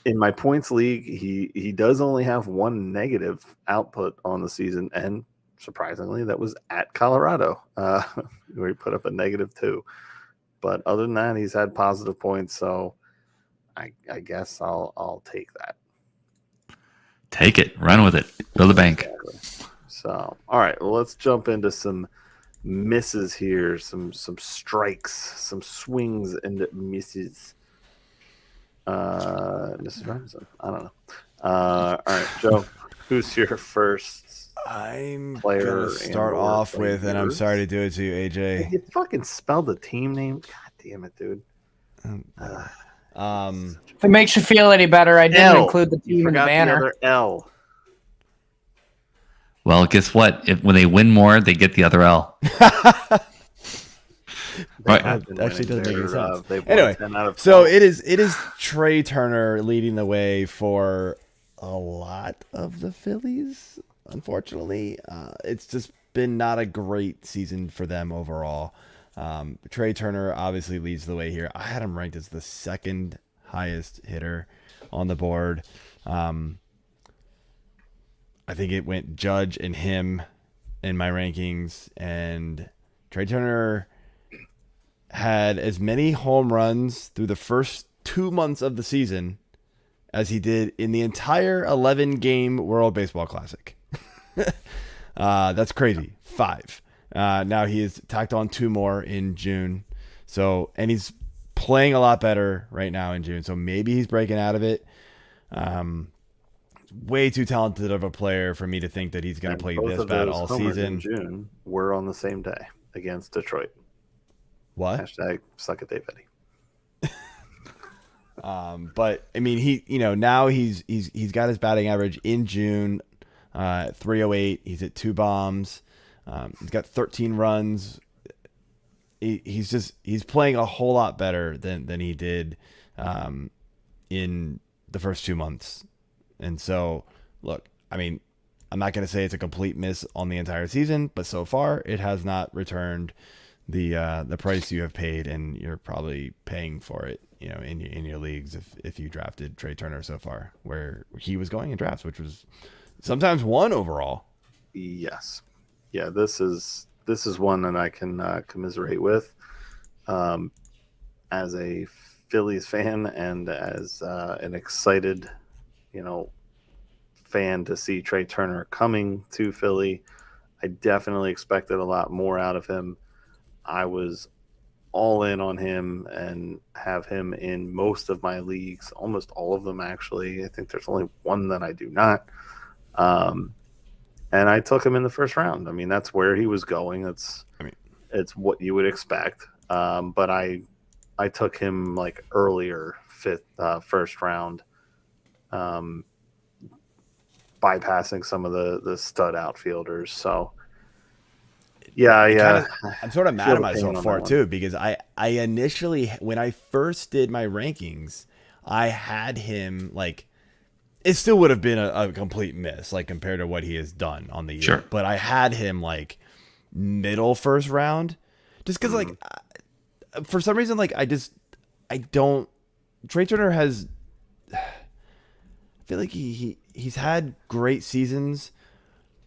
In my points league, he does only have 1 negative output on the season, and surprisingly, that was at Colorado, where he put up a -2. But other than that, he's had positive points, so I guess I'll take that. Take it, run with it, build a bank. Exactly. So, all right, well, let's jump into some misses here, some strikes, some swings and misses. Mrs. Robinson. I don't know. All right, Joe, who's your first I'm player gonna start and/or off with, and I'm players. sorry to do it to you, Hey, AJ. you fucking spelled the team name. God damn it, dude. Whatever. If it makes you feel any better, I didn't L. include the You team in the forgot banner. other L. Well, guess what? When they win more, they get the other L. They Right. have been Actually winning. doesn't make any sense. They've won Anyway, 10 out of 12. so it is Trea Turner leading the way for a lot of the Phillies. Unfortunately, it's just been not a great season for them overall. Trea Turner obviously leads the way here. I had him ranked as the second highest hitter on the board. I think it went Judge and him in my rankings, and Trea Turner had as many home runs through the first 2 months of the season as he did in the entire 11-game World Baseball Classic. That's crazy. 5. Now he has tacked on 2 more in June. So, and he's playing a lot better right now in June. So maybe he's breaking out of it. Way too talented of a player for me to think that he's going to play both this of bad those all homers season. in June were on the same day against Detroit. What? Hashtag suck it, Dave Eddie. But I mean, now he's got his batting average in June, 308. He's at 2 bombs. He's got 13 runs. He's playing a whole lot better than he did in the first 2 months. And so, look, I mean, I'm not going to say it's a complete miss on the entire season, but so far it has not returned the price you have paid, and you're probably paying for it, in your leagues if you drafted Trea Turner so far, where he was going in drafts, which was sometimes 1 overall. Yes. Yeah, this is one that I can commiserate with. As a Phillies fan and as an excited, fan to see Trea Turner coming to Philly, I definitely expected a lot more out of him. I was all in on him and have him in most of my leagues, almost all of them actually. I think there's only one that I do not. And I took him in the first round. I mean, that's where he was going. It's what you would expect. But I took him like earlier, first round, bypassing some of the stud outfielders. So yeah, I'm sort of mad at myself for it one. too, because I initially, when I first did my rankings, I had him like, it still would have been a complete miss, like compared to what he has done on the year. Sure. But I had him like middle first round, just because like for some reason, like I don't. Trea Turner has. I feel like he's had great seasons,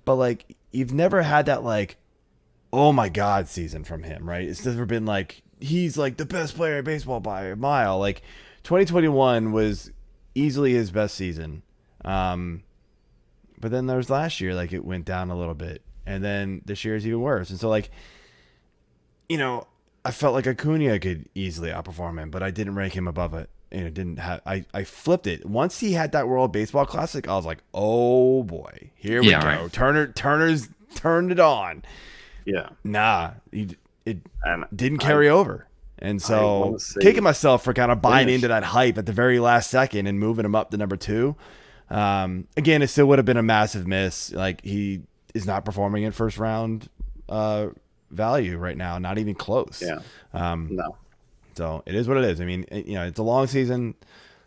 but like you've never had that like, oh my god season from him, right? It's never been like he's like the best player in baseball by a mile. Like 2021 was easily his best season. But then there's last year, like it went down a little bit, and then this year is even worse. And so like, I felt like Acuna could easily outperform him, but I didn't rank him above it. I flipped it. Once he had that World Baseball Classic, I was like, oh boy, here we go. Right. Turner's turned it on. Yeah. Nah, it And didn't carry over. And so kicking myself for kind of buying into that hype at the very last second and moving him up to number 2. Again, it still would have been a massive miss. Like he is not performing in first round value right now, not even close. Yeah. No. So it is what it is. I mean, it's a long season.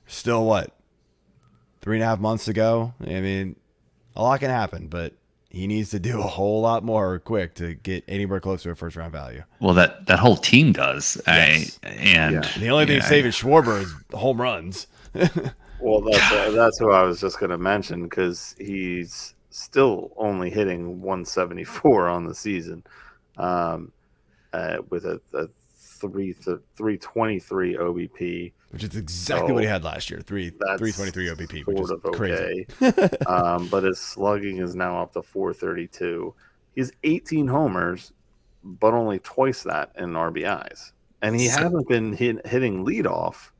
Still, 3.5 months to go. I mean, a lot can happen, but he needs to do a whole lot more quick to get anywhere close to a first round value. Well, that whole team does. Yes. The only thing saving Schwarber is home runs. Well, that's who I was just going to mention, because he's still only hitting 174 on the season, with a 323 OBP, which is exactly what he had last year. 323 OBP, which is crazy. But his slugging is now up to 432. He's 18 homers, but only twice that in RBIs, and he hasn't been hitting leadoff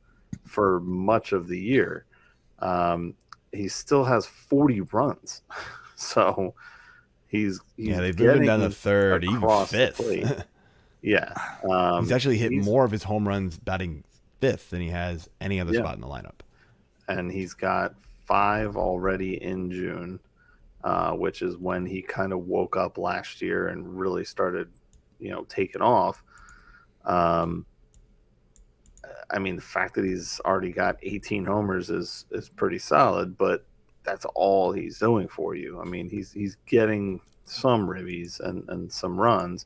for much of the year. He still has 40 runs, so He's they've moved him down to third, even fifth. Yeah, he's actually hit more of his home runs batting fifth than he has any other spot in the lineup. And he's got 5 already in June, which is when he kind of woke up last year and really started, taking off. I mean, the fact that he's already got 18 homers is pretty solid, but that's all he's doing for you. I mean, he's getting some ribbies and some runs.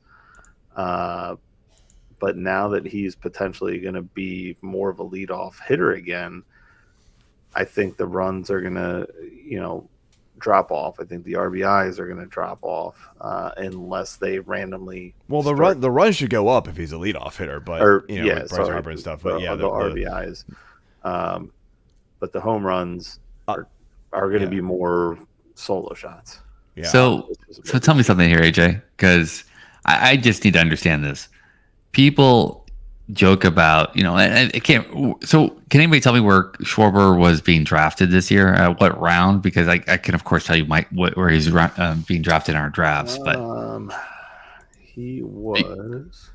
But now that he's potentially going to be more of a leadoff hitter again, I think the runs are going to, drop off. I think the RBIs are going to drop off unless they randomly. Well, the run should go up if he's a leadoff hitter, but with Bryce Harper and stuff. But the RBIs, but the home runs are going to be more solo shots. Yeah. So tell me something here, AJ, because I just need to understand this. People joke about, and it can't. So can anybody tell me where Schwarber was being drafted this year? What round? Because I can of course tell you where he's being drafted in our drafts. But he was.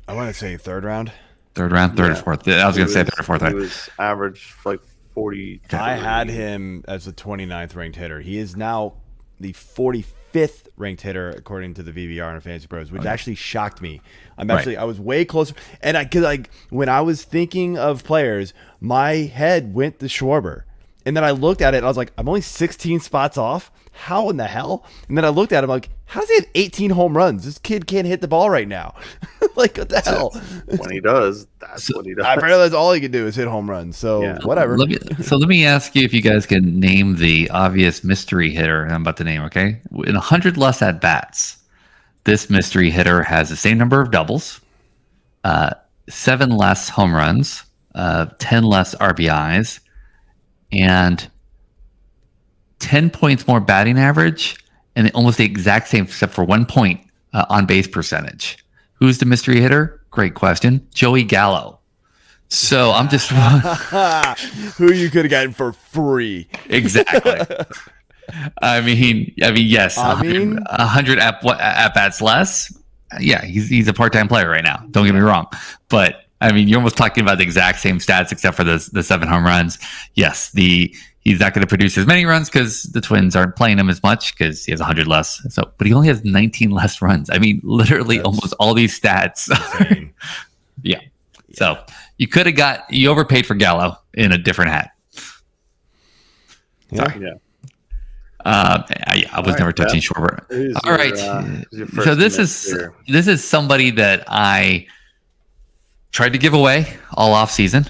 I want to say third round. Third or fourth. I was going to say third or fourth. He was average like 40. I had him as the 29th ranked hitter. He is now the 45th ranked hitter according to the VBR and Fantasy Pros, which actually shocked me. I was way closer, and when I was thinking of players, my head went to Schwarber, and then I looked at it and I was like, I'm only 16 spots off. How in the hell? And then I looked at him like, how does he have 18 home runs? This kid can't hit the ball right now. Like, what the hell? When he does, that's what he does. Apparently that's all he can do is hit home runs. So whatever. Let me ask you if you guys can name the obvious mystery hitter I'm about to name, okay? In 100 less at-bats, this mystery hitter has the same number of doubles, 7 less home runs, 10 less RBIs, and 10 points more batting average, and almost the exact same except for 1 point on base percentage. Who's the mystery hitter? Great question. Joey Gallo. So I'm just who you could have gotten for free. Exactly. I mean, yes. 100 at bats less. Yeah, he's a part-time player right now. Don't get me wrong, but I mean, you're almost talking about the exact same stats except for the 7 home runs. Yes, he's not going to produce as many runs because the Twins aren't playing him as much because he has 100 less. So, but he only has 19 less runs. I mean, literally almost all these stats. Yeah. So you overpaid for Gallo in a different hat. Sorry. Yeah. I was never touching Schwarber. All right. So this is somebody that I tried to give away all off season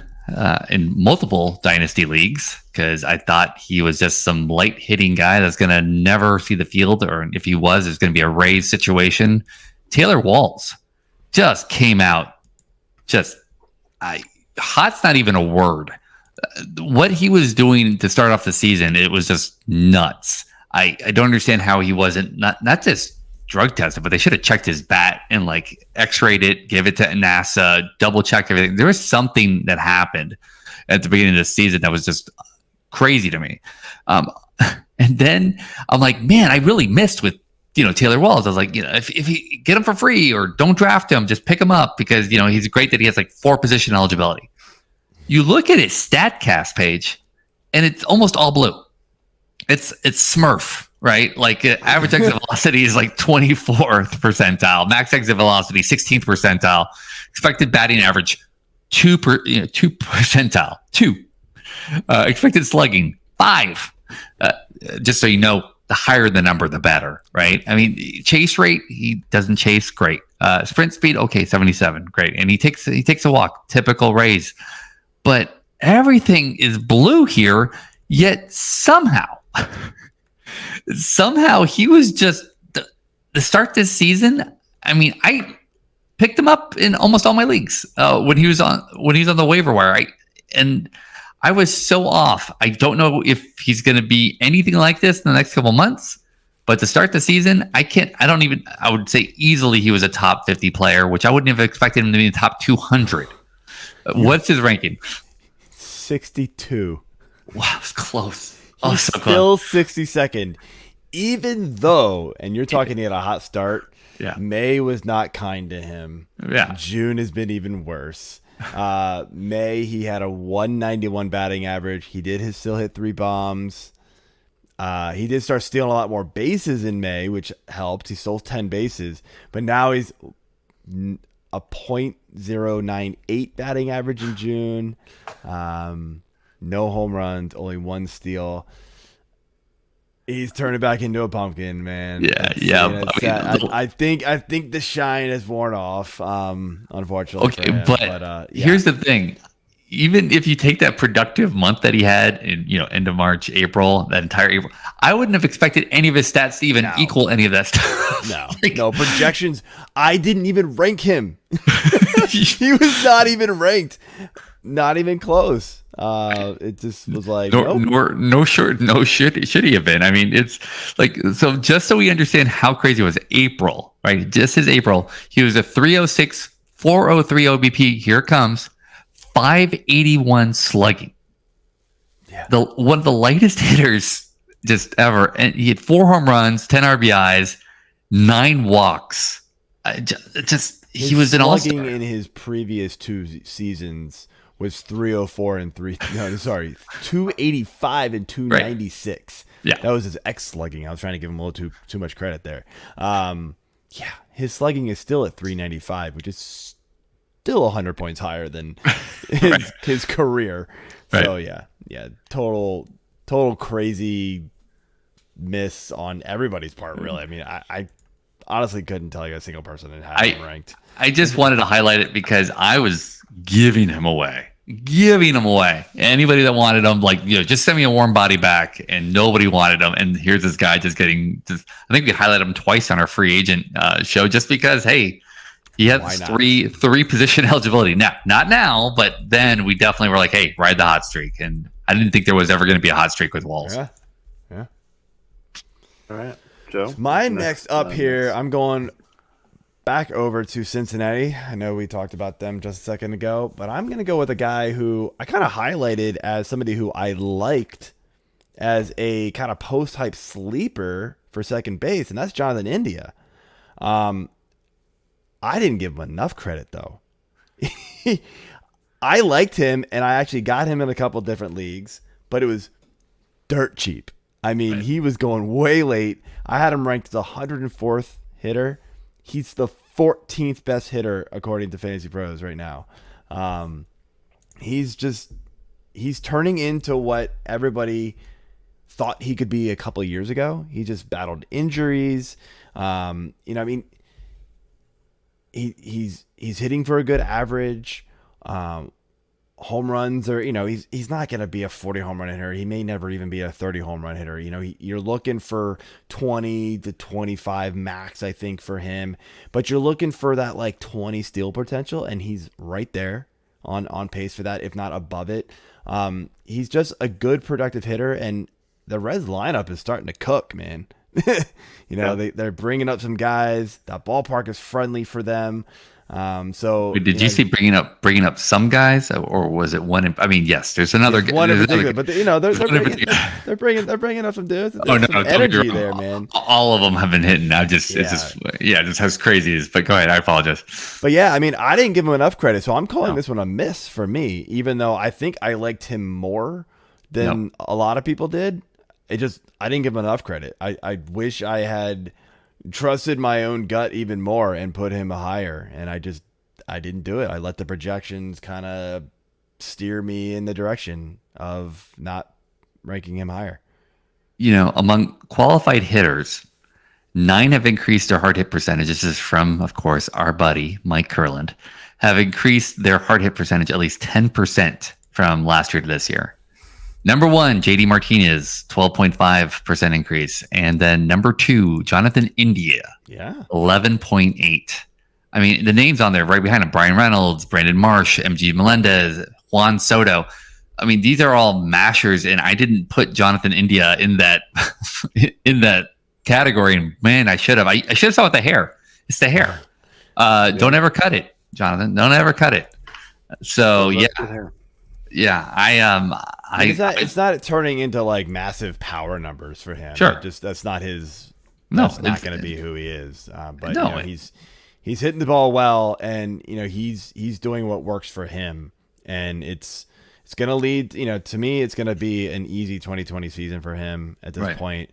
in multiple dynasty leagues because I thought he was just some light hitting guy that's going to never see the field, or if he was, it's going to be a Rays situation. Taylor Walls just came out hot's not even a word. What he was doing to start off the season, it was just nuts. I don't understand how he wasn't not just drug tested, but they should have checked his bat and like x-rayed it, give it to NASA, double check everything. There was something that happened at the beginning of the season that was just crazy to me. And then I'm like, man, I really missed with Taylor Walls. I was like, if you get him for free or don't draft him, just pick him up because he's great that he has like 4 position eligibility. You look at his StatCast page, and it's almost all blue. It's Smurf, right? Like average exit velocity is like 24th percentile, max exit velocity 16th percentile, expected batting average 2 percentile, 2, expected slugging 5. Just so you know, the higher the number, the better, right? I mean, chase rate, he doesn't chase, great. Sprint speed, okay, 77, great. And he takes a walk, typical Rays. But everything is blue here, yet somehow he was just the start this season. I mean, I picked him up in almost all my leagues when he was on the waiver wire. And I was so off. I don't know if he's going to be anything like this in the next couple months. But to start the season, I would say easily he was a top 50 player, which I wouldn't have expected him to be in the top 200. What's his ranking? 62. Wow, it's close. He's so still close. 62nd. even though, and you're talking he had a hot start, Yeah. May was not kind to him. Yeah. June has been even worse. May, he had a 191 batting average. He did still hit 3 bombs. He did start stealing a lot more bases in May, which helped. He stole 10 bases, but now he's a .098 batting average in June. No home runs, only 1 steal. He's turning back into a pumpkin, man. Yeah. I think the shine has worn off. Unfortunately. Okay, for him. but here's the thing. Even if you take that productive month that he had in end of March, April, that entire April, I wouldn't have expected any of his stats to even equal any of that stuff. No projections. I didn't even rank him. He was not even ranked. Not even close. It just was like should he have been? I mean, it's like, so just so we understand how crazy it was, April, right? Just his April, he was a 306, 403 OBP. Here it comes, 581 slugging. Yeah, one of the lightest hitters just ever, and he had 4 home runs, 10 RBIs, 9 walks. He was an all-star. In his previous 2 seasons was 304 and 285 and 296. Right. Yeah, that was his X slugging. I was trying to give him a little too much credit there. His slugging is still at 395, which is still 100 points higher than his career. Right. So total crazy miss on everybody's part. Really, I mean, I honestly couldn't tell you a single person that had him ranked. I just wanted to highlight it because I was giving him away. Anybody that wanted him, just send me a warm body back, and nobody wanted him. And here's this guy just getting. I think we highlighted him twice on our free agent show, just because, hey, he has three position eligibility. Now, not now, but then we definitely were like, hey, ride the hot streak. And I didn't think there was ever going to be a hot streak with Walls. Yeah. All right, Joe. My next up here, I'm going back over to Cincinnati. I know we talked about them just a second ago, but I'm going to go with a guy who I kind of highlighted as somebody who I liked as a kind of post-hype sleeper for second base, and that's Jonathan India. I didn't give him enough credit, though. I liked him, and I actually got him in a couple different leagues, but it was dirt cheap. I mean, He was going way late. I had him ranked as the 104th hitter. He's the 14th best hitter according to Fantasy Pros right now. He's turning into what everybody thought he could be a couple of years ago. He just battled injuries. He's hitting for a good average. Home runs are, he's not going to be a 40 home run hitter. He may never even be a 30 home run hitter. You're looking for 20 to 25 max, I think, for him, but you're looking for that 20 steal potential, and he's right there on pace for that, if not above it. He's just a good productive hitter, and the Reds lineup is starting to cook, man. They're bringing up some guys. That ballpark is friendly for them. Wait, did you see bringing up some guys, or was it one? I mean, yes, there's another one in particular, but they're bringing up some dudes. There's some energy there, man. All of them have been hitting. It's just as crazy as. But go ahead, I apologize. But yeah, I mean, I didn't give him enough credit, so I'm calling this one a miss for me. Even though I think I liked him more than a lot of people did, I didn't give him enough credit. I wish I had trusted my own gut even more and put him higher, and I didn't do it. I let the projections kind of steer me in the direction of not ranking him higher. Among qualified hitters, 9 have increased their hard hit percentage. This is from, of course, our buddy Mike Kurland, have increased their hard hit percentage at least 10% from last year to this year. Number 1, JD Martinez, 12.5% increase. And then number 2, Jonathan India, 11.8. I mean, the names on there right behind him: Brian Reynolds, Brandon Marsh, MG Melendez, Juan Soto. I mean, these are all mashers, and I didn't put Jonathan India in that category. And man, I should have. I should have saw with the hair. It's the hair. Don't ever cut it, Jonathan. Don't ever cut it. So Yeah, it's not turning into like massive power numbers for him. Sure. That's not his. No, that's not going to be who he is. But no, he's hitting the ball well, and he's doing what works for him, and it's going to lead. To me, it's going to be an easy 2020 season for him at this point,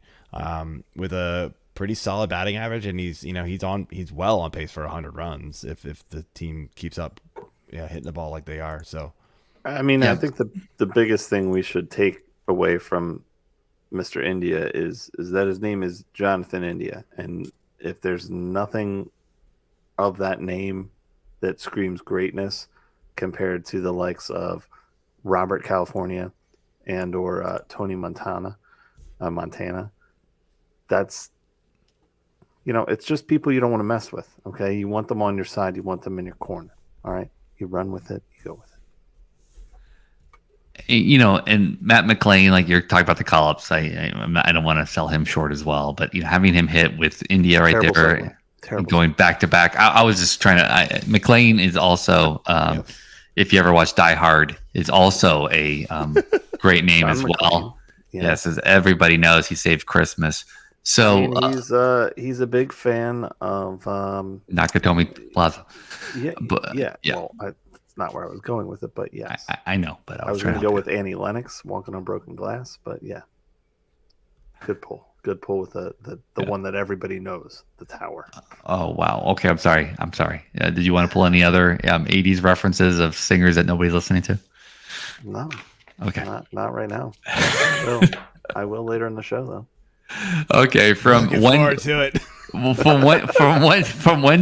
with a pretty solid batting average, and he's well on pace for 100 runs if the team keeps up, hitting the ball like they are. So, I mean, I think the biggest thing we should take away from Mr. India is that his name is Jonathan India, and if there's nothing of that name that screams greatness compared to the likes of Robert California and or Tony Montana, that's it's just people you don't want to mess with. Okay, you want them on your side, you want them in your corner. All right, you run with it, you go with it. And Matt McClain, like you're talking about the call-ups, I don't want to sell him short as well, but having him hit with India right there, going back to back. I was just trying to. McClain is also, if you ever watch Die Hard, is also a great name as well. Yeah. Yes, as everybody knows, he saved Christmas. So he's a big fan of Nakatomi Plaza. Yeah, Well, it's not where I was going with it, but yes, I know. But I was going to go with Annie Lennox, Walking on Broken Glass. But yeah, good pull with the one that everybody knows, The Tower. Oh wow. Okay, I'm sorry. Did you want to pull any other 80s references of singers that nobody's listening to? No. Okay. Not right now. I will later in the show though. Okay, from one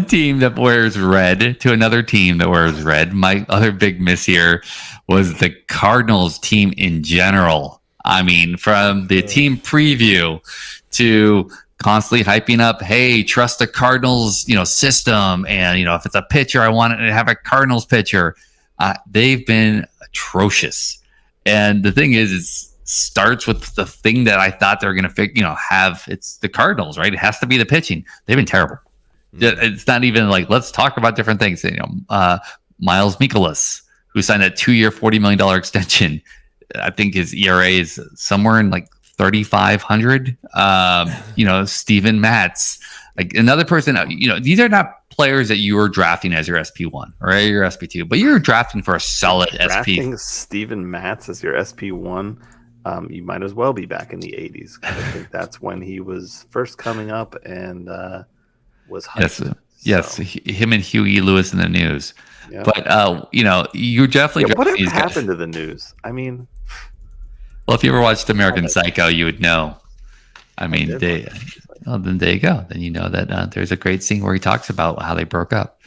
team that wears red to another team that wears red. My other big miss here was the Cardinals team in general. I mean, from the team preview to constantly hyping up, hey, trust the Cardinals, system, and if it's a pitcher, I want it to have a Cardinals pitcher. They've been atrocious, and the thing is, starts with the thing that I thought they were going to have. It's the Cardinals, right? It has to be the pitching. They've been terrible. It's not even like, let's talk about different things. Miles Mikolas, who signed a 2-year, $40 million extension. I think his ERA is somewhere in like 3,500. Steven Matz, like another person, these are not players that you were drafting as your SP1 or your SP2, but you're drafting for a solid drafting SP. Steven Matz as your SP1. You might as well be back in the 80s. I think that's when he was first coming up and was hyped. Yes, him and Huey Lewis in the news. Yep. But you definitely. What happened to the news? I mean, well, if you ever watched American Psycho, you would know. I mean, then there you go. Then you know that there's a great scene where he talks about how they broke up.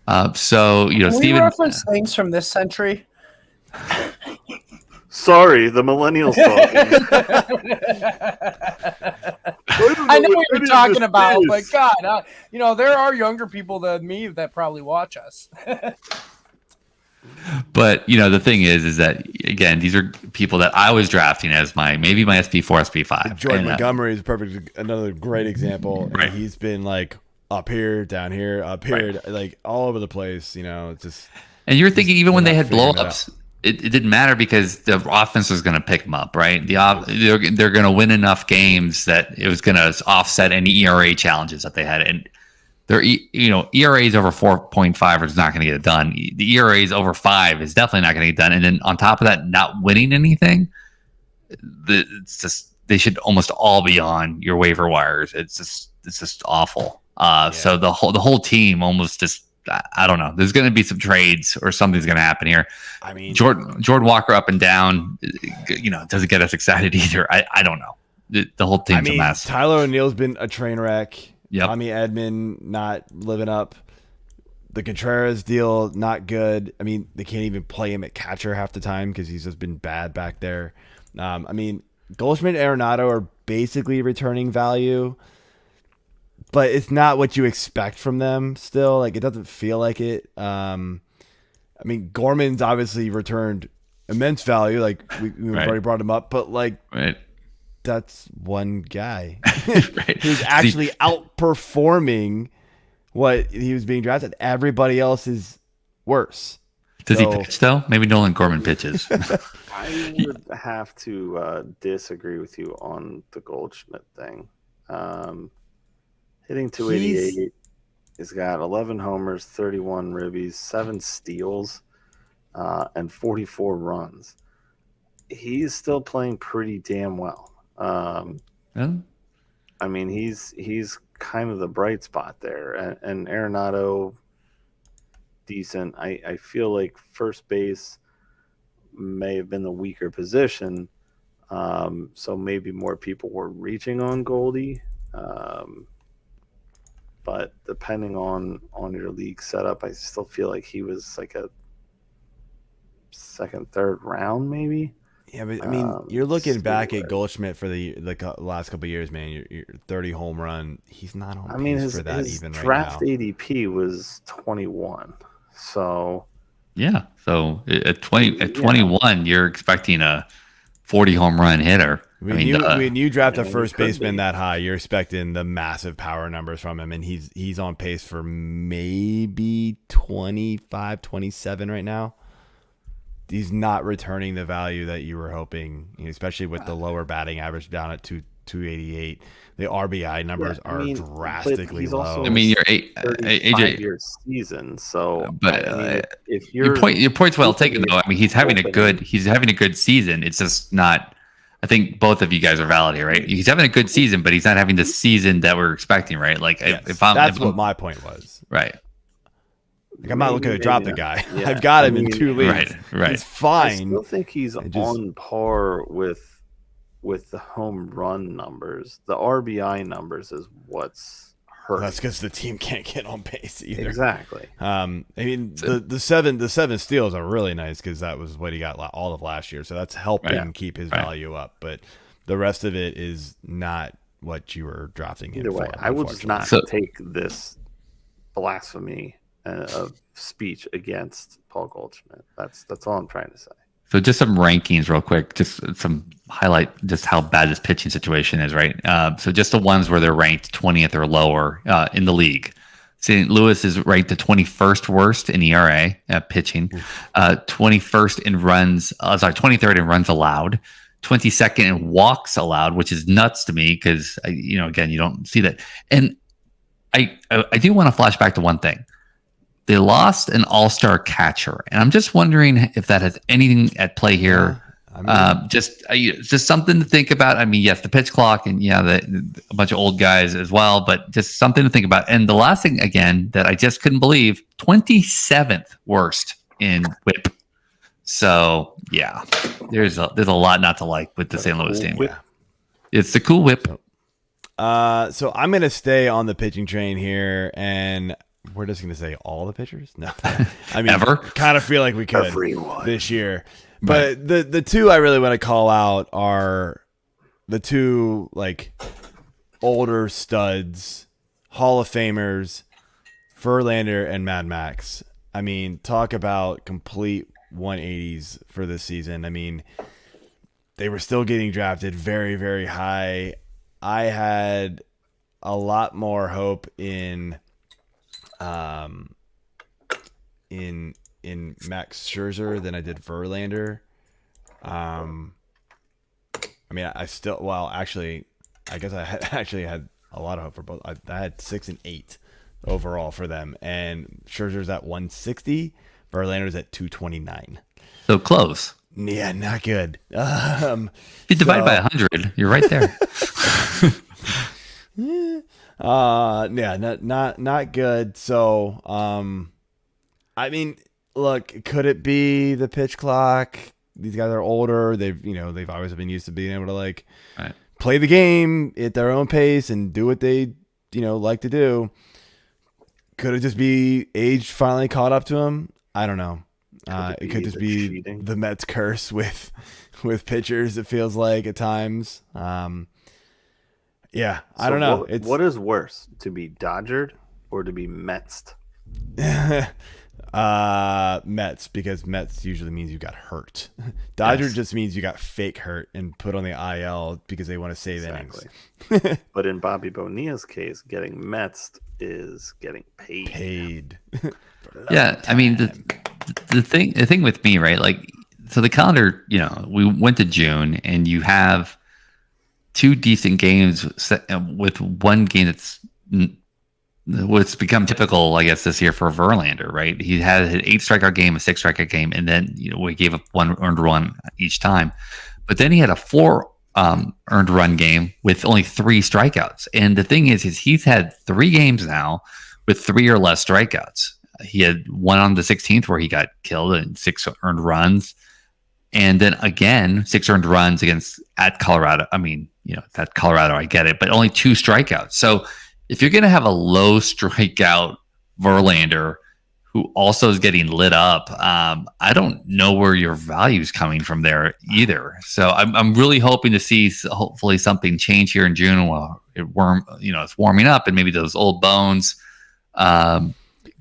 Can Steven, we reference things from this century? Sorry, the millennials talking. I know what you're talking about, but God, there are younger people than me that probably watch us. But the thing is that again, these are people that I was drafting as maybe my SP4, SP5. Jordan Montgomery is another great example. Right. And he's been like up here, down here, up here, like all over the place. It's just. And you're thinking even when they had blowups. It didn't matter because the offense was going to pick them up, right? They're going to win enough games that it was going to offset any ERA challenges that they had. And their ERAs over 4.5 is not going to get it done. The ERAs over 5 is definitely not going to get done. And then on top of that, not winning anything, it's just they should almost all be on your waiver wires. It's just awful. So the whole team almost just. I don't know. There's going to be some trades or something's going to happen here. I mean, Jordan Walker up and down, doesn't get us excited either. I don't know. The whole team's a mess. Tyler O'Neill's been a train wreck. Yep. Tommy Edman not living up. The Contreras deal not good. I mean, they can't even play him at catcher half the time because he's just been bad back there. Goldschmidt and Arenado are basically returning value. But it's not what you expect from them still. Like, it doesn't feel like it. Gorman's obviously returned immense value. Like, we've already brought him up. But, that's one guy who's actually outperforming what he was being drafted. Everybody else is worse. Does he pitch though? Maybe Nolan Gorman pitches. I would have to disagree with you on the Goldschmidt thing. Hitting 288. He's got 11 homers, 31 ribbies, 7 steals, and 44 runs. He's still playing pretty damn well. Yeah. I mean, he's kind of the bright spot there. And Arenado, decent. I feel like first base may have been the weaker position. So maybe more people were reaching on Goldie. But depending on your league setup, I still feel like he was like a second, third round, maybe. Yeah, but I mean, you're looking back at Goldschmidt for the last couple of years, man. Your 30 home run, he's not on pace for that his even right now. draft ADP was 21. So yeah, so at 21, you're expecting a 40 home run hitter. When you draft a first baseman that high, you're expecting the massive power numbers from him, and he's on pace for maybe 25, 27 right now. He's not returning the value that you were hoping, especially with the lower batting average down at 288. The RBI numbers are drastically low. I mean, you're AJ year season, so but if your point's well taken though. I mean, he's having a good season. It's just not. I think both of you guys are valid here, right? He's having a good season, but he's not having the season that we're expecting, right? Like that's what my point was, right? Like, I'm not looking to drop the guy. Yeah. I've got him in 2 leagues. Right. He's fine. I still think he's on par with the home run numbers. The RBI numbers is what's hurt. That's because the team can't get on base either. Exactly. I mean, the seven steals are really nice because that was what he got all of last year. So that's helping keep his value up. But the rest of it is not what you were drafting him for. I will just not take this blasphemy of speech against Paul Goldschmidt. That's all I'm trying to say. So just some rankings real quick, just some highlight just how bad this pitching situation is, right? So just the ones where they're ranked 20th or lower in the league. St. Louis is ranked the 21st worst in ERA pitching, 21st in runs, 23rd in runs allowed, 22nd in walks allowed, which is nuts to me because, again, you don't see that. And I do want to flash back to one thing. They lost an all-star catcher, and I'm just wondering if that has anything at play here. Just something to think about. I mean, yes, the pitch clock, and a bunch of old guys as well, but just something to think about. And the last thing, again, that I just couldn't believe: 27th worst in WHIP. So yeah, there's a lot not to like with the St. Louis team. Whip. It's the cool whip. So I'm gonna stay on the pitching train here, and we're just going to say all the pitchers? No. I mean, ever? Kind of feel like we could this year. But the two I really want to call out are the two older studs, Hall of Famers, Verlander and Mad Max. I mean, talk about complete 180s for this season. I mean, they were still getting drafted very, very high. I had a lot more hope in Max Scherzer than I did Verlander. I mean, I guess I had a lot of hope for both. I had 6 and 8 overall for them, and Scherzer's at 160, Verlander's at 229. So close. Yeah, not good. If you divide by 100, you're right there. Yeah, not good. So, I mean, look, could it be the pitch clock? These guys are older. They've always been used to being able to play the game at their own pace and do what they, like to do. Could it just be age finally caught up to them? I don't know. It could just be cheating. The Mets curse with pitchers. It feels like at times. Yeah, I don't know. What is worse, to be Dodgered or to be Metsed? Mets, because Mets usually means you got hurt. Dodger just means you got fake hurt and put on the IL because they want to save innings. But in Bobby Bonilla's case, getting Metsed is getting paid. Yeah, I mean, the thing with me, right? Like, so the calendar, we went to June, and you have 2 decent games with one game that's what's become typical, I guess, this year for Verlander, right? He had an 8 strikeout game, a 6 strikeout game, and then we gave up 1 earned run each time. But then he had a 4 earned run game with only 3 strikeouts. And the thing is he's had 3 games now with 3 or less strikeouts. He had one on the 16th where he got killed and 6 earned runs. And then again, 6 earned runs at Colorado. I mean, at Colorado, I get it, but only 2 strikeouts. So if you're going to have a low strikeout Verlander who also is getting lit up, I don't know where your value is coming from there either. So I'm really hoping to see hopefully something change here in June while it's warming up, and maybe those old bones, and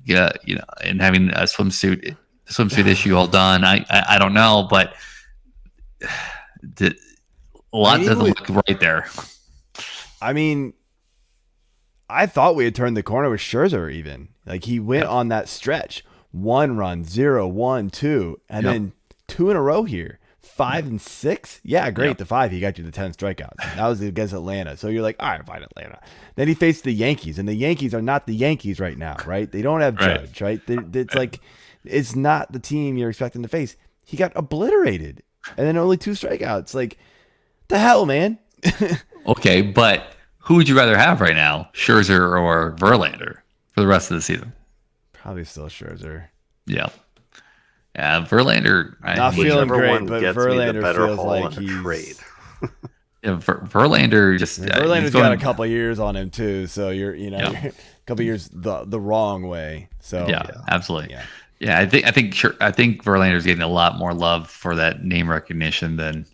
having a swimsuit issue all done. I don't know, but a lot doesn't look right there. I mean, I thought we had turned the corner with Scherzer even. Like, he went on that stretch. 1 run, 0, 1, 2, and then 2 in a row here. 5 and 6? Yeah, great. The 5, he got you the 10 strikeouts. That was against Atlanta. So you're like, all right, fine, Atlanta. Then he faced the Yankees, and the Yankees are not the Yankees right now, right? They don't have Judge, right? It's like, it's not the team you're expecting to face. He got obliterated, and then only 2 strikeouts. Like, the hell, man? Okay, but who would you rather have right now, Scherzer or Verlander, for the rest of the season? Probably still Scherzer. Yeah. Yeah, Verlander. Not feeling great, but Verlander feels like he's... trade. Yeah, Verlander just... Verlander's got a couple of years on him, too, so you're a couple of years the wrong way. So yeah, absolutely. Yeah, I think Verlander's getting a lot more love for that name recognition than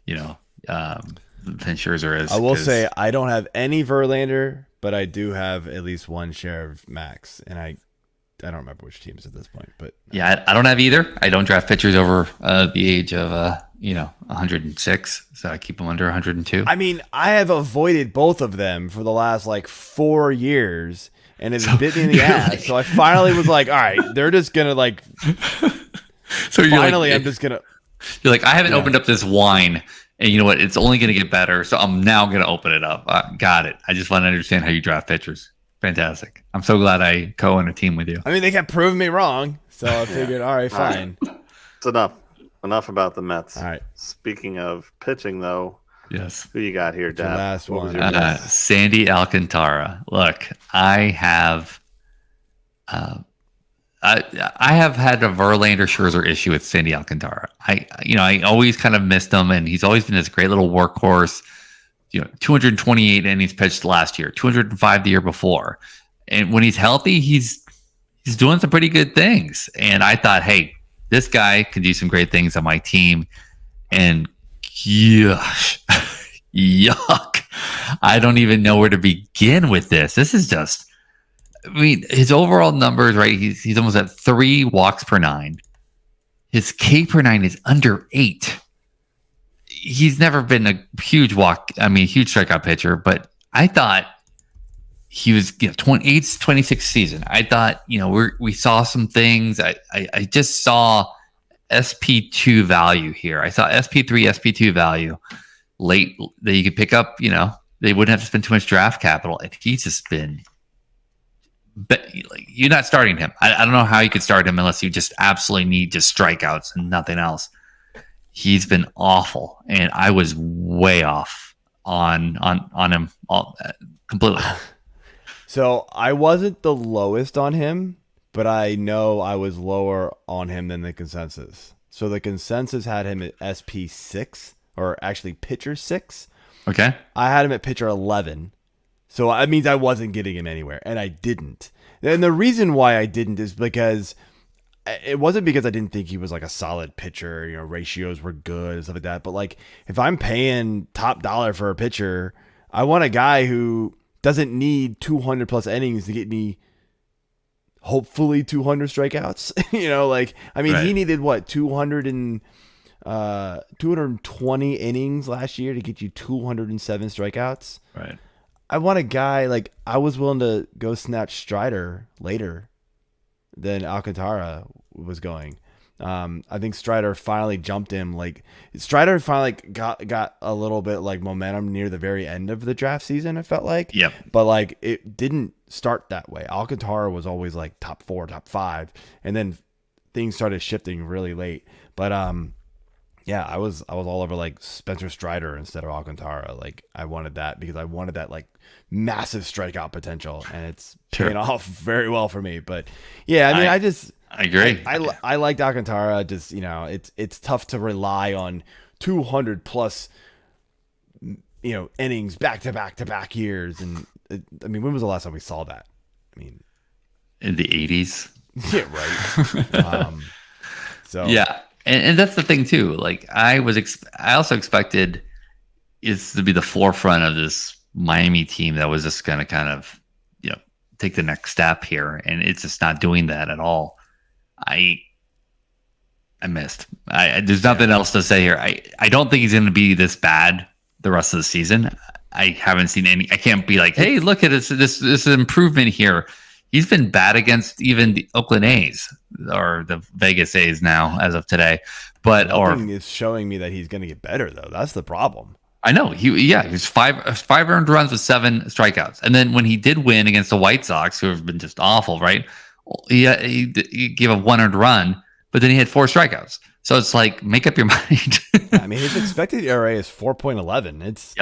Scherzer is. I will say I don't have any Verlander, but I do have at least 1 share of Max, and I don't remember which teams at this point. But yeah, I don't have either. I don't draft pitchers over the age of 106, so I keep them under 102. I mean, I have avoided both of them for the last 4 years, and it's bit me in the ass. So I finally was like, all right, they're just gonna So finally, I'm just gonna. You're like, I haven't opened up this wine. And you know what? It's only going to get better. So I'm now going to open it up. Got it. I just want to understand how you draft pitchers. Fantastic. I'm so glad I co-own a team with you. I mean, they kept proving me wrong. So I figured, all right, fine. It's enough. Enough about the Mets. All right. Speaking of pitching, though. Yes. Who you got here, Dad? Last one. Sandy Alcantara. Look, I have had a Verlander Scherzer issue with Sandy Alcantara. I always kind of missed him, and he's always been this great little workhorse. 228 innings pitched last year, 205 the year before, and when he's healthy, he's doing some pretty good things. And I thought, hey, this guy can do some great things on my team. And yuck, I don't even know where to begin with this. This is just. I mean, his overall numbers, right? He's almost at 3 walks per 9. His K per 9 is under 8. He's never been a huge strikeout pitcher, but I thought he was 26th season. I thought, we saw some things. I just saw SP2 value here. I saw SP3, SP2 value late that you could pick up, they wouldn't have to spend too much draft capital. And he's just been. But you're not starting him. I don't know how you could start him unless you just absolutely need just strikeouts and nothing else. He's been awful, and I was way off on him completely. So I wasn't the lowest on him, but I know I was lower on him than the consensus. So the consensus had him at SP6, or actually pitcher 6. Okay. I had him at pitcher 11. So that means I wasn't getting him anywhere, and I didn't. And the reason why I didn't is because it wasn't because I didn't think he was a solid pitcher. Ratios were good and stuff like that. But if I'm paying top dollar for a pitcher, I want a guy who doesn't need 200 plus innings to get me hopefully 200 strikeouts. Right. He needed 220 innings last year to get you 207 strikeouts. Right. I want a guy I was willing to go snatch Strider later than Alcantara was going. I think Strider finally jumped him. Like Strider finally got a little bit like momentum near the very end of the draft season. It felt like, Yep. But like it didn't start that way. Alcantara was always like top 4, top 5, and then things started shifting really late. But yeah, I was all over like Spencer Strider instead of Alcantara. Like I wanted that because I wanted that like massive strikeout potential, and it's paying off very well for me. But yeah, I mean, I agree. I liked Alcantara. Just, you know, it's tough to rely on 200 plus, you know, innings back to back years. And I mean, when was the last time we saw that? I mean, in the 80s. Yeah, right. So yeah, and that's the thing too. Like I also expected is to be the forefront of this Miami team that was just going to kind of, you know, take the next step here, and it's just not doing that at all. I missed. There's nothing else to say here. I don't think he's going to be this bad the rest of the season. I haven't seen any. I can't be like, hey, look at this improvement here. He's been bad against even the Oakland A's or the Vegas A's now as of today. But nothing is showing me that he's going to get better though. That's the problem. I know he was five earned runs with 7 strikeouts, and then when he did win against the White Sox, who have been just awful, right? He gave a 1 earned run, but then he had 4 strikeouts. So it's like, make up your mind. I mean, his expected ERA is 4.11. It's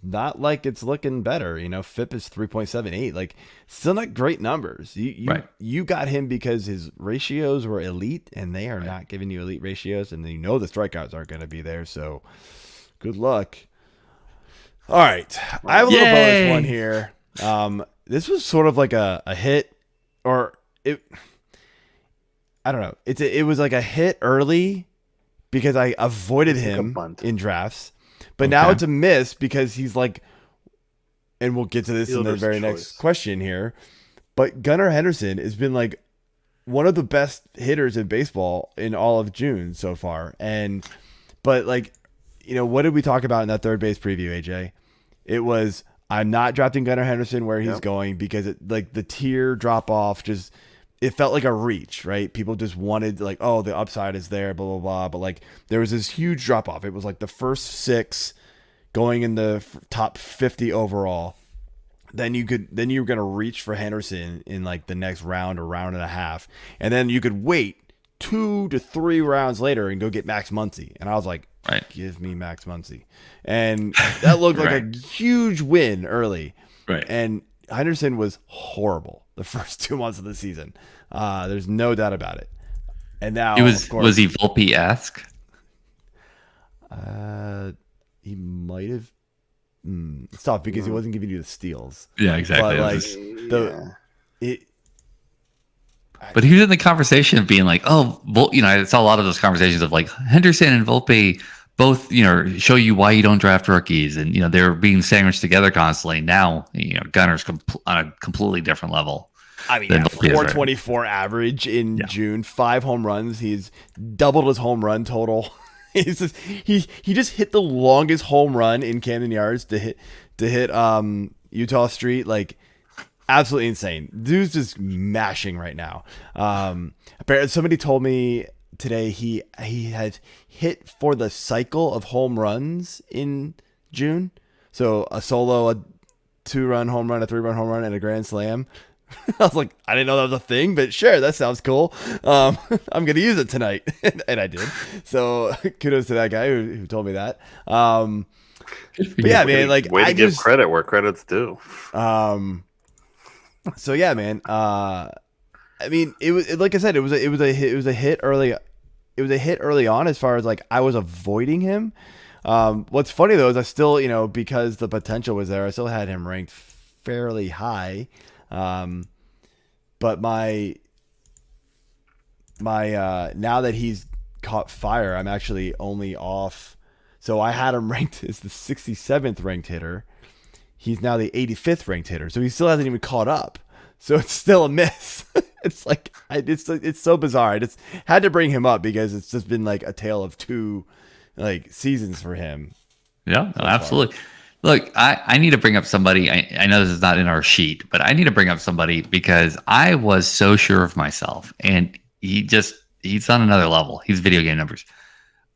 not like it's looking better. You know, FIP is 3.78. Like, still not great numbers. You got him because his ratios were elite, and they are not giving you elite ratios, and you know the strikeouts aren't going to be there. So, good luck. All right, I have a little bonus one here. This was sort of like a hit, or I don't know. It was like a hit early because I avoided him in drafts, but now it's a miss because he's like, and we'll get to this in the very next question here. But Gunnar Henderson has been like one of the best hitters in baseball in all of June so far, but like, you know, what did we talk about in that third base preview, AJ? It was, I'm not drafting Gunnar Henderson where he's going because it, like the tier drop off, just it felt like a reach, right? People just wanted like, oh, the upside is there, blah blah blah. But like there was this huge drop off. It was like the first 6 going in the top 50 overall. Then you were gonna reach for Henderson in like the next round or round and a half, and then you could wait 2 to 3 rounds later and go get Max Muncy. And I was like, give me Max Muncy. And that looked like a huge win early. Right. And Henderson was horrible the first 2 months of the season. There's no doubt about it. And now was he Volpe-esque? He might have. It's tough because he wasn't giving you the steals. Yeah, exactly. But but he was in the conversation of being like, oh, you know, I saw a lot of those conversations of like Henderson and Volpe both, you know, show you why you don't draft rookies, and you know they're being sandwiched together constantly. Now, you know, Gunner's on a completely different level. I mean, 424 average in June, 5 home runs. He's doubled his home run total. He just hit the longest home run in Camden Yards to hit Utah Street. Like, absolutely insane. Dude's just mashing right now. Apparently, somebody told me today he had hit for the cycle of home runs in June. So a solo, a 2-run home run, a 3-run home run, and a grand slam. I was like, I didn't know that was a thing, but sure, that sounds cool. I'm going to use it tonight. And I did. So kudos to that guy who told me that. But yeah, man, like, way to give credit where credit's due. So yeah, man. I mean, it was, like I said, it was a hit early. It was a hit early on as far as like I was avoiding him. What's funny though is I still, you know, because the potential was there, I still had him ranked fairly high. But my now that he's caught fire, I'm actually only off. So I had him ranked as the 67th ranked hitter. He's now the 85th ranked hitter. So he still hasn't even caught up. So it's still a miss. It's like, it's so bizarre. I just had to bring him up because it's just been like a tale of 2 like seasons for him. Yeah, so absolutely. Look, I need to bring up somebody. I know this is not in our sheet, but I need to bring up somebody because I was so sure of myself, and he just he's on another level. He's video game numbers.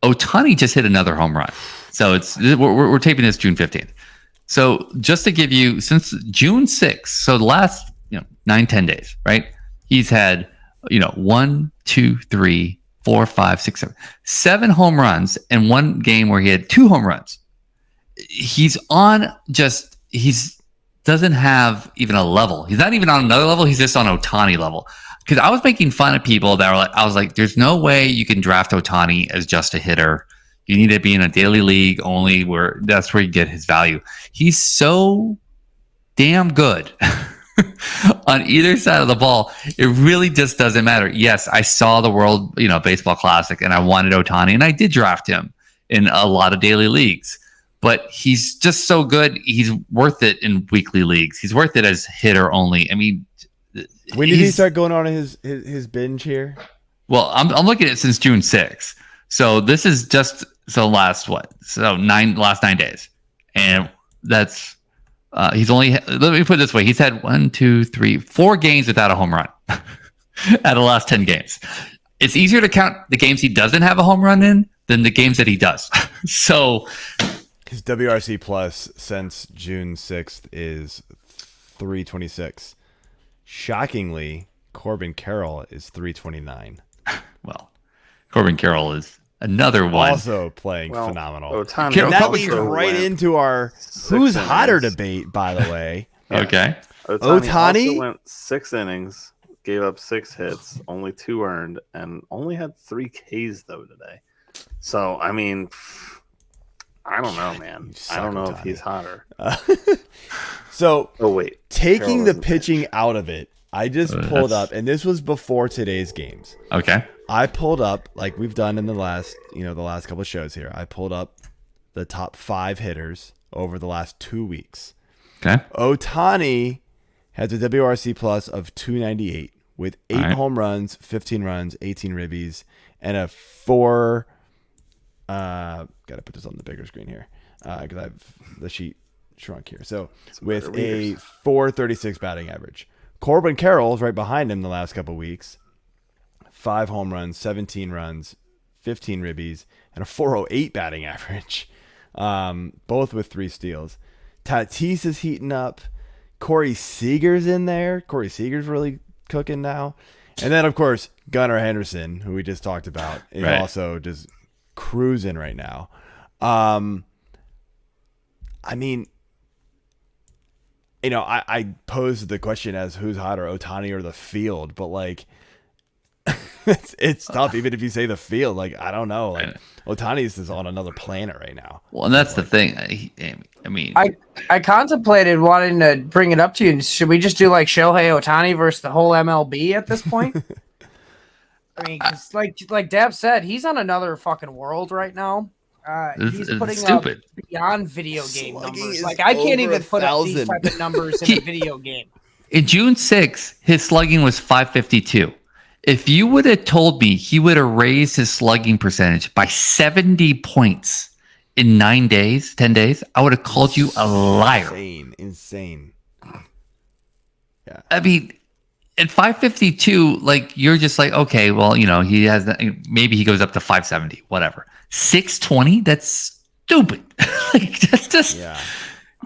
Ohtani just hit another home run. So we're taping this June 15th. So just to give you, since June 6th, so the last 9-10 days, right? He's had 1, 2, 3, 4, 5, 6, 7 home runs in one game where he had 2 home runs. He's doesn't have even a level. He's not even on another level. He's just on Ohtani level. Because I was making fun of people that were like, I was like, there's no way you can draft Ohtani as just a hitter. You need to be in a daily league only, where that's where you get his value. He's so damn good on either side of the ball. It really just doesn't matter. Yes, I saw the World Baseball Classic and I wanted Ohtani, and I did draft him in a lot of daily leagues. But he's just so good. He's worth it in weekly leagues. He's worth it as hitter only. I mean, when did he start going on his binge here? Well, I'm looking at it since June 6th. So this is just last 9 days, and that's he's only. Let me put it this way: he's had 1, 2, 3, 4 games without a home run out of the last 10 games. It's easier to count the games he doesn't have a home run in than the games that he does. So his WRC plus since June 6th is 326. Shockingly, Corbin Carroll is 329. Well, Corbin Carroll is another one. Also playing phenomenal. Ohtani, and that leads right into our who's hotter debate, by the way. Okay. Ohtani also went 6 innings, gave up 6 hits, only 2 earned, and only had 3 Ks though today. So, I mean, I don't know, man. I don't know if he's hotter. Taking the pitching out of it, I just pulled up, and this was before today's games. Okay. I pulled up, like we've done in the last couple of shows here. I pulled up the top 5 hitters over the last 2 weeks. Okay. Ohtani has a WRC plus of 298 with 8 home runs, 15 runs, 18 ribbies, and a 4. Got to put this on the bigger screen here because I have the sheet shrunk here. So with a 436 batting average. Corbin Carroll's right behind him the last couple of weeks. 5 home runs, 17 runs, 15 ribbies, and a 408 batting average. Both with 3 steals. Tatis is heating up. Corey Seager's in there. Corey Seager's really cooking now. And then, of course, Gunnar Henderson, who we just talked about, is also just cruising right now. I mean, I posed the question as who's hotter, Ohtani or the field, but like it's tough even if you say the field. Like, I don't know. Like, Ohtani's is on another planet right now. Well, and that's the thing. I mean, I contemplated wanting to bring it up to you. Should we just do like Shohei Ohtani versus the whole MLB at this point? I mean, cause like Dab said, he's on another fucking world right now. He's putting stupid up beyond video game numbers. Like, I can't even put up these type of numbers in a video game. In June 6th, his slugging was 552. If you would have told me he would have raised his slugging percentage by 70 points in 10 days, I would have called you a liar. Insane. Yeah. I mean, at 552, like, you're just like, okay, well, he has maybe he goes up to 570, whatever. 620, that's stupid. Like, that's just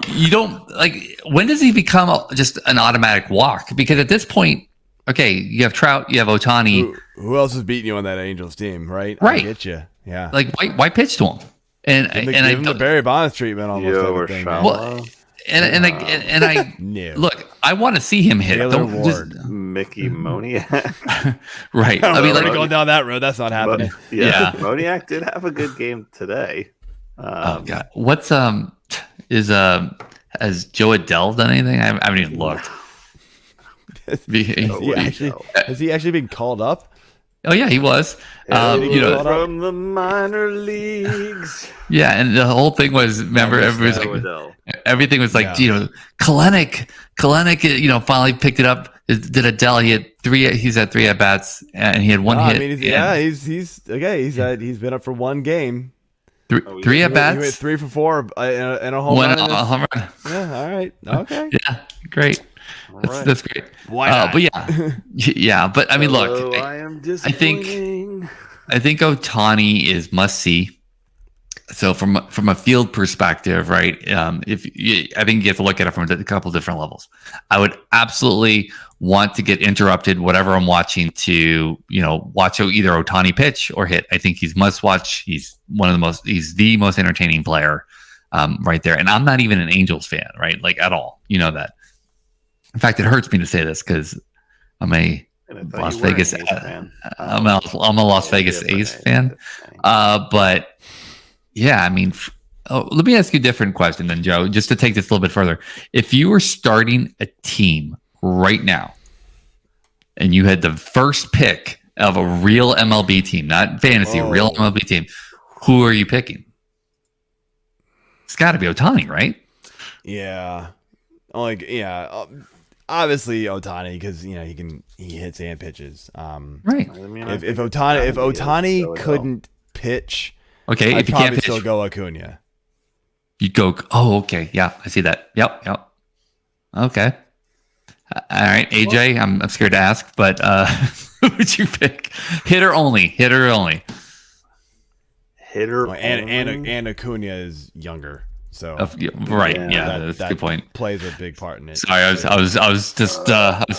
you don't like. When does he become just an automatic walk? Because at this point, okay, you have Trout, you have Ohtani. Who else is beating you on that Angels team, right? Right. I get you. Yeah. Like, why pitch to him? And give him the Barry Bonds treatment almost. I look, I want to see him hit. Mickey Moniak. Right. I mean, like, going down that road, that's not happening. But, yeah. Moniak did have a good game today. Oh God. What's has Joe Adele done anything? I haven't even looked. Has he actually been called up? Oh yeah, he was. From the minor leagues. Yeah, and the whole thing was, remember, everything was like, Kalenic, finally picked it up. Did Adele? He had 3. He's had 3 at bats, and he had 1 hit. I mean, he's okay. He's been up for 1 game. 3 at bats. He went 3 for 4 and a home run. A home run. Yeah. All right. Okay. Yeah. Great. That's great. Why not? But yeah. But I mean, look, I am disappointing. I think Ohtani is must see. So from a field perspective, right? I think you have to look at it from a couple different levels. I would absolutely want to get interrupted, whatever I'm watching, to watch either Ohtani pitch or hit. I think he's must watch. He's the most entertaining player, right there. And I'm not even an Angels fan, right? Like at all. You know that. In fact, it hurts me to say this because I'm a Las Vegas fan. I'm a Las Vegas A's fan, but. Yeah, I mean, let me ask you a different question then, Joe, just to take this a little bit further. If you were starting a team right now and you had the first pick of a real MLB team, not fantasy, real MLB team, who are you picking? It's got to be Ohtani, right? Yeah. Obviously Ohtani because he hits and pitches. Right. I mean, if Ohtani couldn't pitch. Okay, I'd if you can't pitch, still go Acuna. You'd go. Oh, okay, yeah, I see that. Yep. Okay. All right, AJ. I'm scared to ask, but who would you pick? Hitter only. Hitter and Acuna is younger, so right. Yeah, that's a good point. Plays a big part in it. Sorry, I was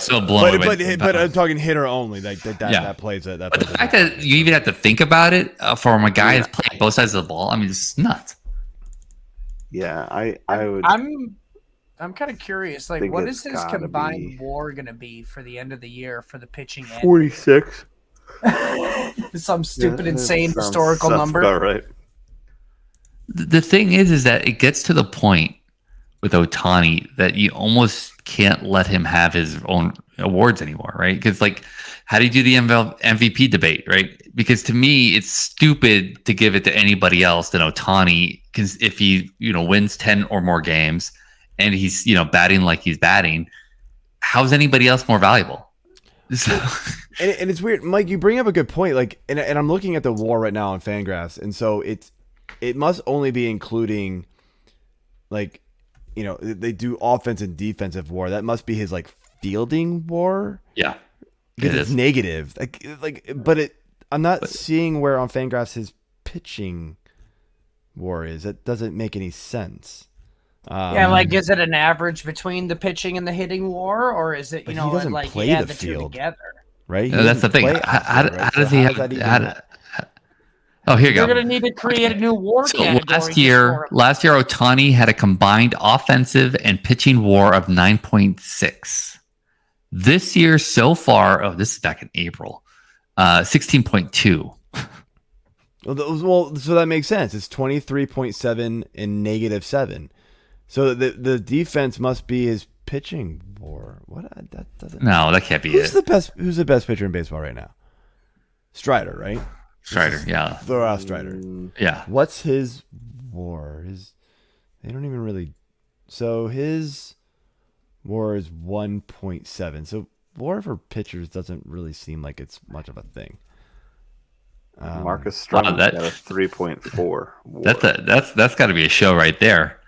so blown away. But I'm talking hitter only. Like that plays it. But the fact that you even have to think about it from a guy that's playing both sides of the ball, I mean, it's nuts. Yeah, I would. I'm kind of curious. Like, what is his combined WAR going to be for the end of the year for the pitching end? 46. Some stupid, insane historical number. About right. The thing is that it gets to the point with Ohtani that you almost can't let him have his own awards anymore, right? Because, like, how do you do the MVP debate, right? Because to me, it's stupid to give it to anybody else than Ohtani. Because if he, wins 10 or more games and he's, batting like he's batting, how's anybody else more valuable? So. And it's weird, Mike. You bring up a good point. Like, and I'm looking at the WAR right now on Fangraphs, and so it must only be including, like, they do offense and defensive WAR. That must be his like fielding WAR. Yeah, because it's negative. But I'm not seeing where on Fangraphs his pitching WAR is. That doesn't make any sense. Is it an average between the pitching and the hitting WAR, or is it he doesn't play the field two together? Right? That's the thing. How does he have? Oh, here you go. You're going to need to create a new WAR category. Last year, Ohtani had a combined offensive and pitching WAR of 9.6. This year, so far, this is back in April, 16.2. Well, so that makes sense. It's 23.7 and -7. So the defense must be his pitching WAR. What? That doesn't. No, that can't be it. Who's the best pitcher in baseball right now? Strider, right? Strider, yeah. Throw out Strider. Yeah. What's his WAR? They don't even really. So his WAR is 1.7. So WAR for pitchers doesn't really seem like it's much of a thing. Marcus Stroman got a 3.4. That's got to be a show right there.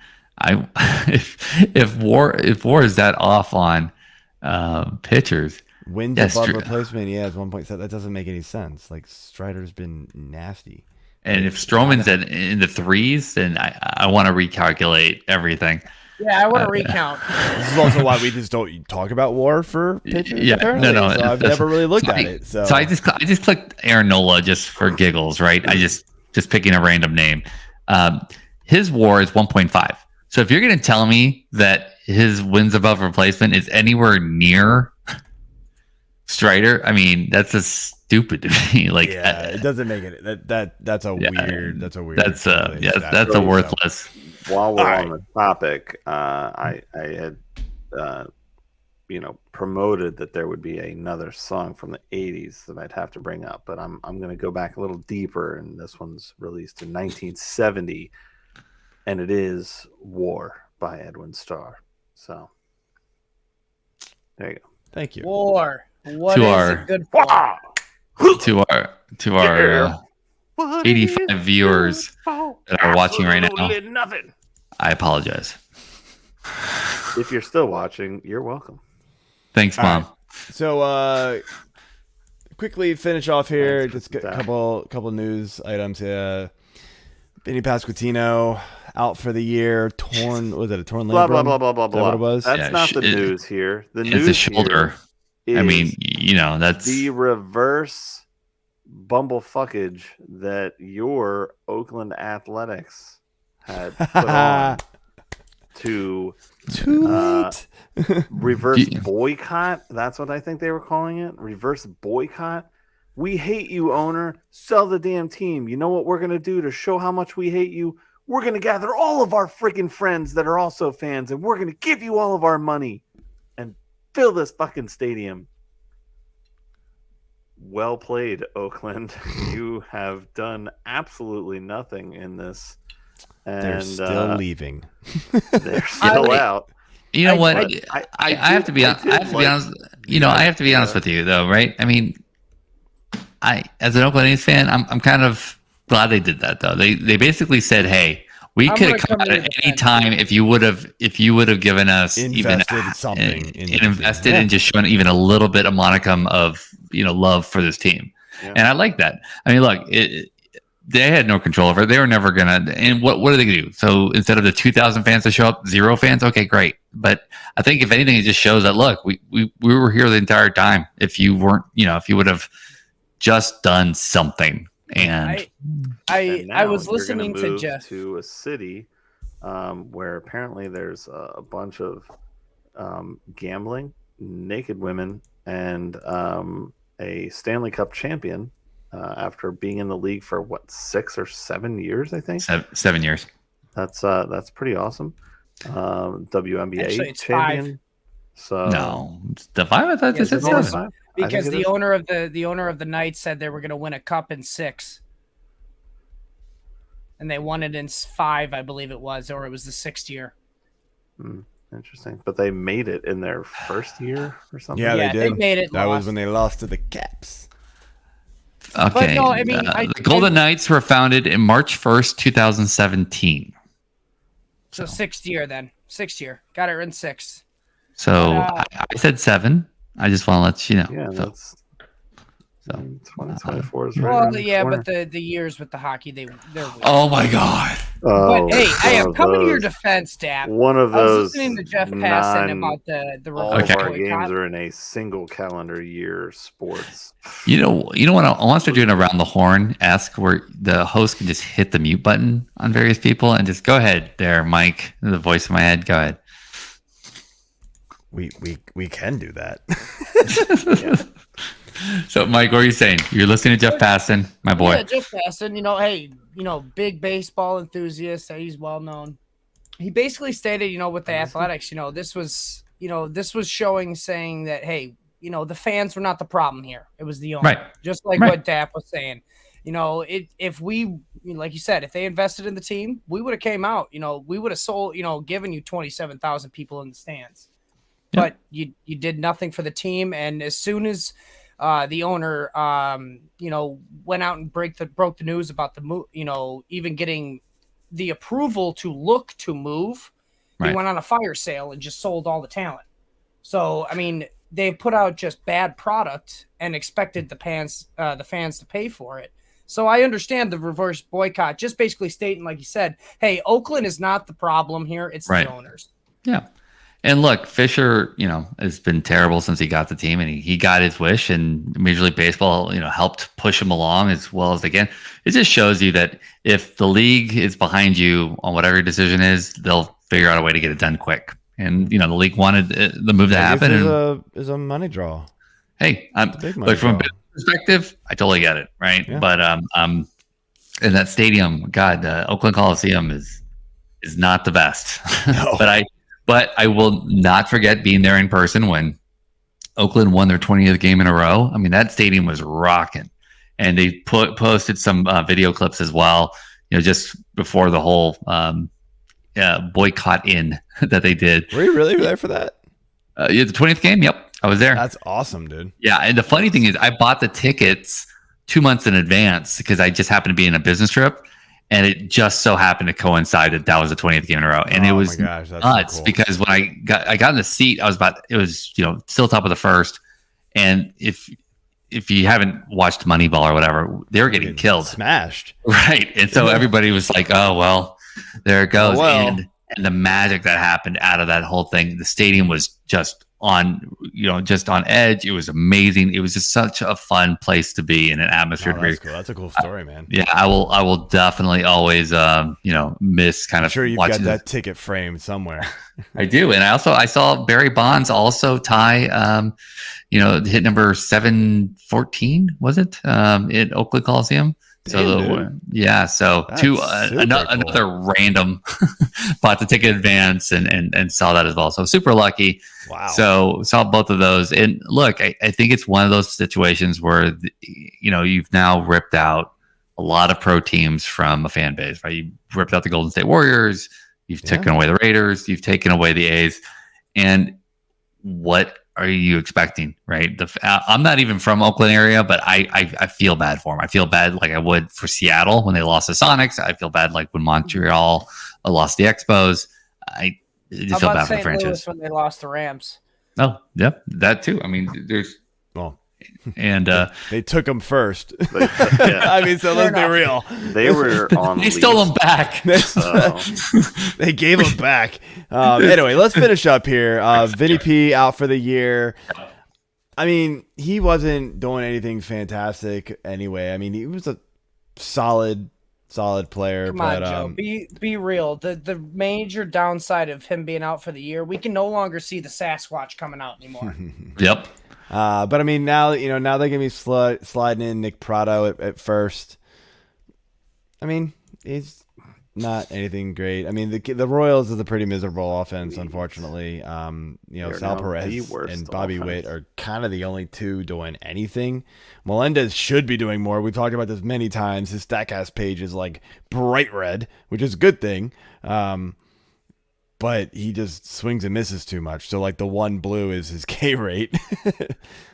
If WAR is that off on pitchers. Wins above replacement, it's 1.7. That doesn't make any sense. Like, Strider's been nasty. And if Stroman's in the threes, then I want to recalculate everything. Yeah, I want to recount. This is also why we just don't talk about WAR for pitchers. Yeah, apparently. no. So I've never really looked at it. So I just clicked Aaron Nola just for giggles, right? I just picking a random name. His WAR is 1.5. So if you're going to tell me that his wins above replacement is anywhere near Strider, I mean, that's just stupid to me. Like, it doesn't make it. That's a weird. That's a weird. That's a worthless. While we're on the topic, I had promoted that there would be another song from the 80s that I'd have to bring up, but I'm going to go back a little deeper, and this one's released in 1970, and it is "War" by Edwin Starr. So there you go. Thank you. War. What is it good for? To our 85 viewers that are watching right now, nothing. I apologize. If you're still watching, you're welcome. Thanks, Mom. Right. So, quickly finish off here. Thanks, Just a Zach. couple news items. Vinnie Pasquantino out for the year. Torn. Was it a torn Blah labrum? blah blah blah blah Is that blah. what it was? That's Yeah, not the news here. The It's news the shoulder. here I is mean, that's the reverse bumblefuckage that your Oakland Athletics had put on to Too late. reverse boycott. That's what I think they were calling it. Reverse boycott. We hate you, owner. Sell the damn team. You know what we're going to do to show how much we hate you? We're going to gather all of our freaking friends that are also fans, and we're going to give you all of our money and fill this fucking stadium. Well played, Oakland. You have done absolutely nothing in this. And They're still leaving. They're still out. You know what? I have to be honest. I have to be honest with you, though, right? I mean, as an Oakland A's fan, I'm kind of glad they did that, though. They basically said, "Hey, we could have come out at any time if you would have given us Invested something and invested in just showing even a little bit of modicum of love for this team." Yeah. And I like that. I mean, look, they had no control over it. They were never gonna. And what are they gonna do? So instead of the 2,000 fans to show up, 0 fans. Okay, great. But I think if anything, it just shows that look, we were here the entire time. If you weren't, if you would have just done something. And I was you're gonna listening to move Jeff to a city where apparently there's a bunch of gambling, naked women, and a Stanley Cup champion after being in the league for 6 or 7 years, I think. 7 years. That's pretty awesome. WNBA Actually, it's champion. 5. So No, the 5. I thought this Is is it only 7. 5? Because I think the it is. owner of the Knights said they were going to win a cup in 6, and they won it in 5, I believe it was, or it was the 6th year. Interesting, but they made it in their first year or something. Yeah, Yeah, they they did. made it That was lost. when they lost to the Caps. Okay. no, I mean, the Golden Knights were founded in March 1st, 2017. So 6th year then. 6th year. Got it in 6. So I said 7. I just want to let you know. Yeah, So- that's so. 2024 is right around Well, the yeah, corner. but the years with the hockey, they're weird. Oh my God. Oh, But hey, I am one of coming to your those- defense, Dap. One of I was those. listening to Jeff Passan about the all reverse of our boycott. games are in a single calendar year sports. You know what? I want to start doing around the horn. Ask where the host can just hit the mute button on various people and just go ahead there, Mike. The voice in my head. Go ahead. We can do that. So, Mike, what are you saying? You're listening to Jeff Passan, my boy. Yeah, Jeff Passan, hey, big baseball enthusiast. He's well known. He basically stated, with the Athletics, this was saying that, hey, the fans were not the problem here. It was the owner. Right. Just like Right. what Dap was saying. If we, like you said, if they invested in the team, we would have came out. We would have sold, given you 27,000 people in the stands. Yeah. But you did nothing for the team, and as soon as the owner, went out and broke the news about the move, even getting the approval to look to move, Right. he went on a fire sale and just sold all the talent. So, I mean, they put out just bad product and expected the fans to pay for it. So I understand the reverse boycott, just basically stating, like you said, hey, Oakland is not the problem here. It's Right. the owners. Yeah. And look, Fisher, has been terrible since he got the team, and he got his wish, and Major League Baseball, helped push him along as well as they can. It just shows you that if the league is behind you on whatever your decision is, they'll figure out a way to get it done quick. And, the league wanted the move to happen. And, Is a money draw. hey, big money from a draw. business perspective, I totally get it. Right. Yeah. But, in that stadium, God, Oakland Coliseum is not the best, No. But I will not forget being there in person when Oakland won their 20th game in a row. I mean, that stadium was rocking, and they posted some video clips as well. Just before the whole boycott that they did. Were you really there for that? Yeah, the 20th game. Yep, I was there. That's awesome, dude. Yeah, and the funny thing is, I bought the tickets 2 months in advance because I just happened to be in a business trip. And it just so happened to coincide that was the 20th game in a row, and it was my gosh, that's nuts so cool. because when I got in the seat, it was still top of the first, and if if you haven't watched Moneyball or whatever, they were getting killed, smashed, right? And so everybody was like, "Oh well, there it goes." And the magic that happened out of that whole thing, the stadium was just on edge. It was amazing. It was just such a fun place to be in, an atmosphere. That's cool. That's a cool story, man. Yeah, I will definitely always miss kind of. I'm sure you've got that ticket framed somewhere. I do, and I saw Barry Bonds also tie hit number 714, was it, at Oakland Coliseum. Damn, so another random bought the ticket in advance and saw that as well. So super lucky. Wow. So saw both of those. And look, I think it's one of those situations where, you've now ripped out a lot of pro teams from a fan base, right? You ripped out the Golden State Warriors. You've taken away the Raiders. You've taken away the A's. And what are you expecting, right? I'm not even from Oakland area, but I feel bad for them. I feel bad like I would for Seattle when they lost the Sonics. I feel bad like when Montreal lost the Expos. I just feel bad for the franchise. Louis when they lost the Rams. Oh, yep, that too. I mean, and they took them first. I mean, so let's be real. They were on. They stole them back. They gave them back. Anyway, let's finish up here. Vinnie P out for the year. I mean, he wasn't doing anything fantastic anyway. I mean, he was a solid player. Come on, Joe. Be real. The major downside of him being out for the year, we can no longer see the Sasquatch coming out anymore. Yep. But I mean, now they're gonna be sliding in Nick Prado at first. I mean, he's not anything great. I mean, the Royals is a pretty miserable offense, unfortunately. Sal Perez and Bobby Witt are kind of the only two doing anything. Melendez should be doing more. We've talked about this many times. His StatCast page is like bright red, which is a good thing. But he just swings and misses too much. So like the one blue is his K rate.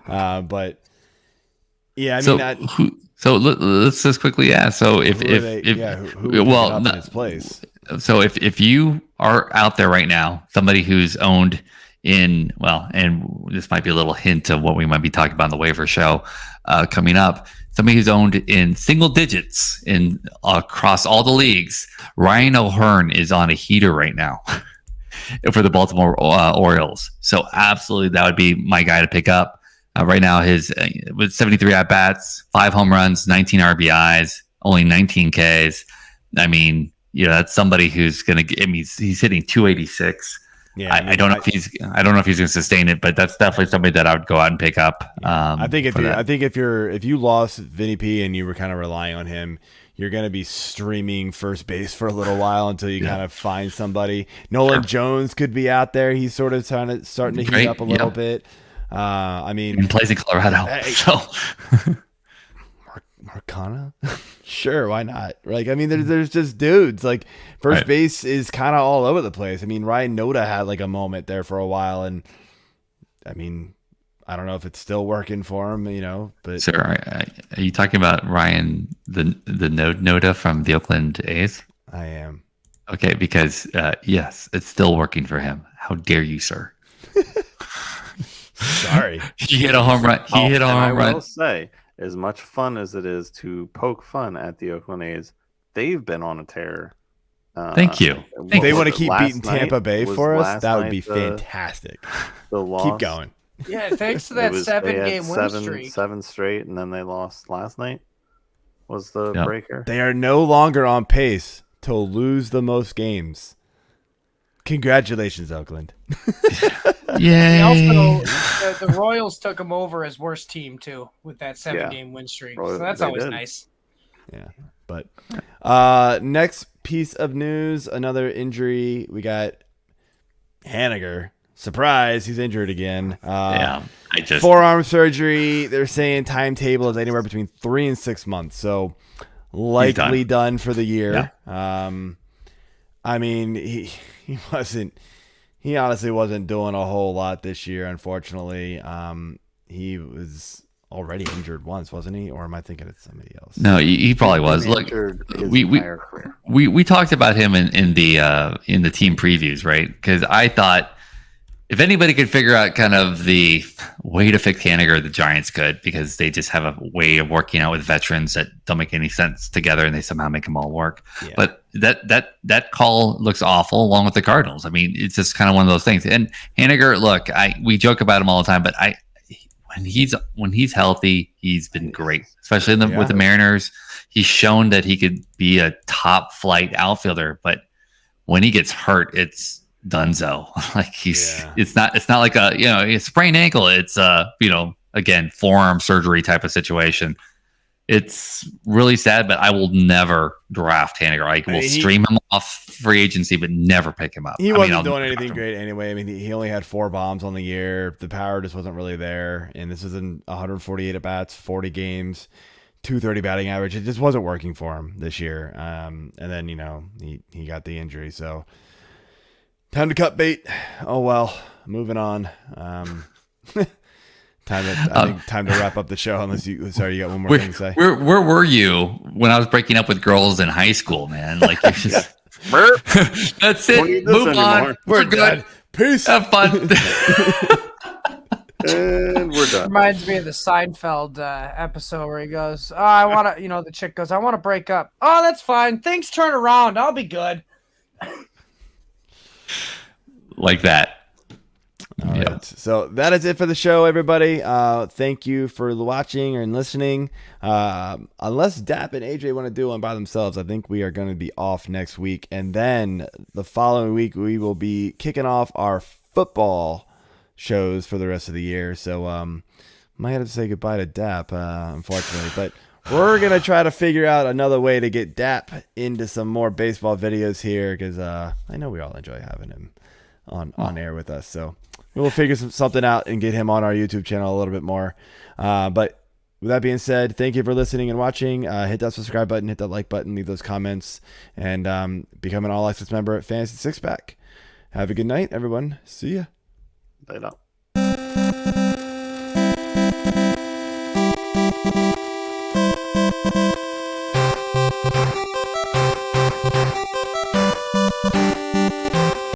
But yeah, I mean, so let's just quickly ask. So if his place. So if you are out there right now, somebody who's owned and this might be a little hint of what we might be talking about in the waiver show coming up. Somebody who's owned in single digits across all the leagues. Ryan O'Hearn is on a heater right now for the Baltimore Orioles. So absolutely, that would be my guy to pick up. Right now, his with 73 at bats, 5 home runs, 19 RBIs, only 19 Ks. I mean, that's somebody who's going to. I mean, he's hitting 286. Yeah, I don't know if he's going to sustain it, but that's definitely somebody that I would go out and pick up. I think if you lost Vinnie P and you were kind of relying on him, you're going to be streaming first base for a little while until you kind of find somebody. Nolan Jones could be out there. He's sort of starting to heat up a little bit. I mean, he plays in Colorado. So Marcana, sure, why not? Like, I mean, there's just dudes. Like, first base is kind of all over the place. I mean, Ryan Noda had like a moment there for a while, and I mean, I don't know if it's still working for him, But sir, are you talking about Ryan the Noda from the Oakland A's? I am. Okay, because yes, it's still working for him. How dare you, sir? Sorry, he hit a home run. I will say, as much fun as it is to poke fun at the Oakland A's, they've been on a tear. Thank you. They want to keep beating Tampa Bay for us. That would be fantastic. Keep going. Yeah, thanks to that 7-game win streak. 7 straight, and then they lost last night. Was the breaker? They are no longer on pace to lose the most games. Congratulations, Oakland. Yeah. The Royals took them over as worst team too with that 7-game win streak. So that's always nice. Yeah. But next piece of news, another injury. We got Haniger. Surprise, he's injured again. Forearm surgery. They're saying timetable is anywhere between 3 and 6 months. So likely done for the year. Yeah. I mean, he honestly wasn't doing a whole lot this year, unfortunately. He was already injured once, wasn't he? Or am I thinking of somebody else? No, he probably was. Look, we talked about him in the team previews, right? Because I thought if anybody could figure out kind of the way to fix Haniger, the Giants could, because they just have a way of working out with veterans that don't make any sense together, and they somehow make them all work. Yeah. But that call looks awful, along with the Cardinals. I mean, it's just kind of one of those things. And Haniger, look, we joke about him all the time, but when he's healthy, he's been great, especially with the Mariners. He's shown that he could be a top flight outfielder, but when he gets hurt, it's Dunzo. Like it's not like a sprained ankle. It's again, forearm surgery type of situation. It's really sad, but I will never draft Haniger. I will stream him off free agency, but never pick him up. He wasn't doing anything great anyway. I mean, he only had 4 bombs on the year. The power just wasn't really there. And this is in 148 at bats, 40 games, 230 batting average. It just wasn't working for him this year. And then he got the injury. So time to cut bait. Oh well, moving on. Time to wrap up the show. Unless you got one more thing to say. Where were you when I was breaking up with girls in high school, man? Like you're just that's it. Move on. We're good. Peace. Have fun. And we're done. Reminds me of the Seinfeld episode where he goes, "Oh, I want to," the chick goes, "I want to break up." "Oh, that's fine. Things turn around. I'll be good." Like that. All right. So that is it for the show, everybody. Thank you for watching and listening. Unless Dap and AJ want to do one by themselves, I think we are going to be off next week. And then the following week, we will be kicking off our football shows for the rest of the year. So might have to say goodbye to Dap, unfortunately. But we're going to try to figure out another way to get Dap into some more baseball videos here, because I know we all enjoy having him on air with us. So we'll figure something out and get him on our YouTube channel a little bit more. But with that being said, thank you for listening and watching. Hit that subscribe button, hit that like button, leave those comments, and become an All Access member at Fantasy Six Pack. Have a good night, everyone. See ya. Later.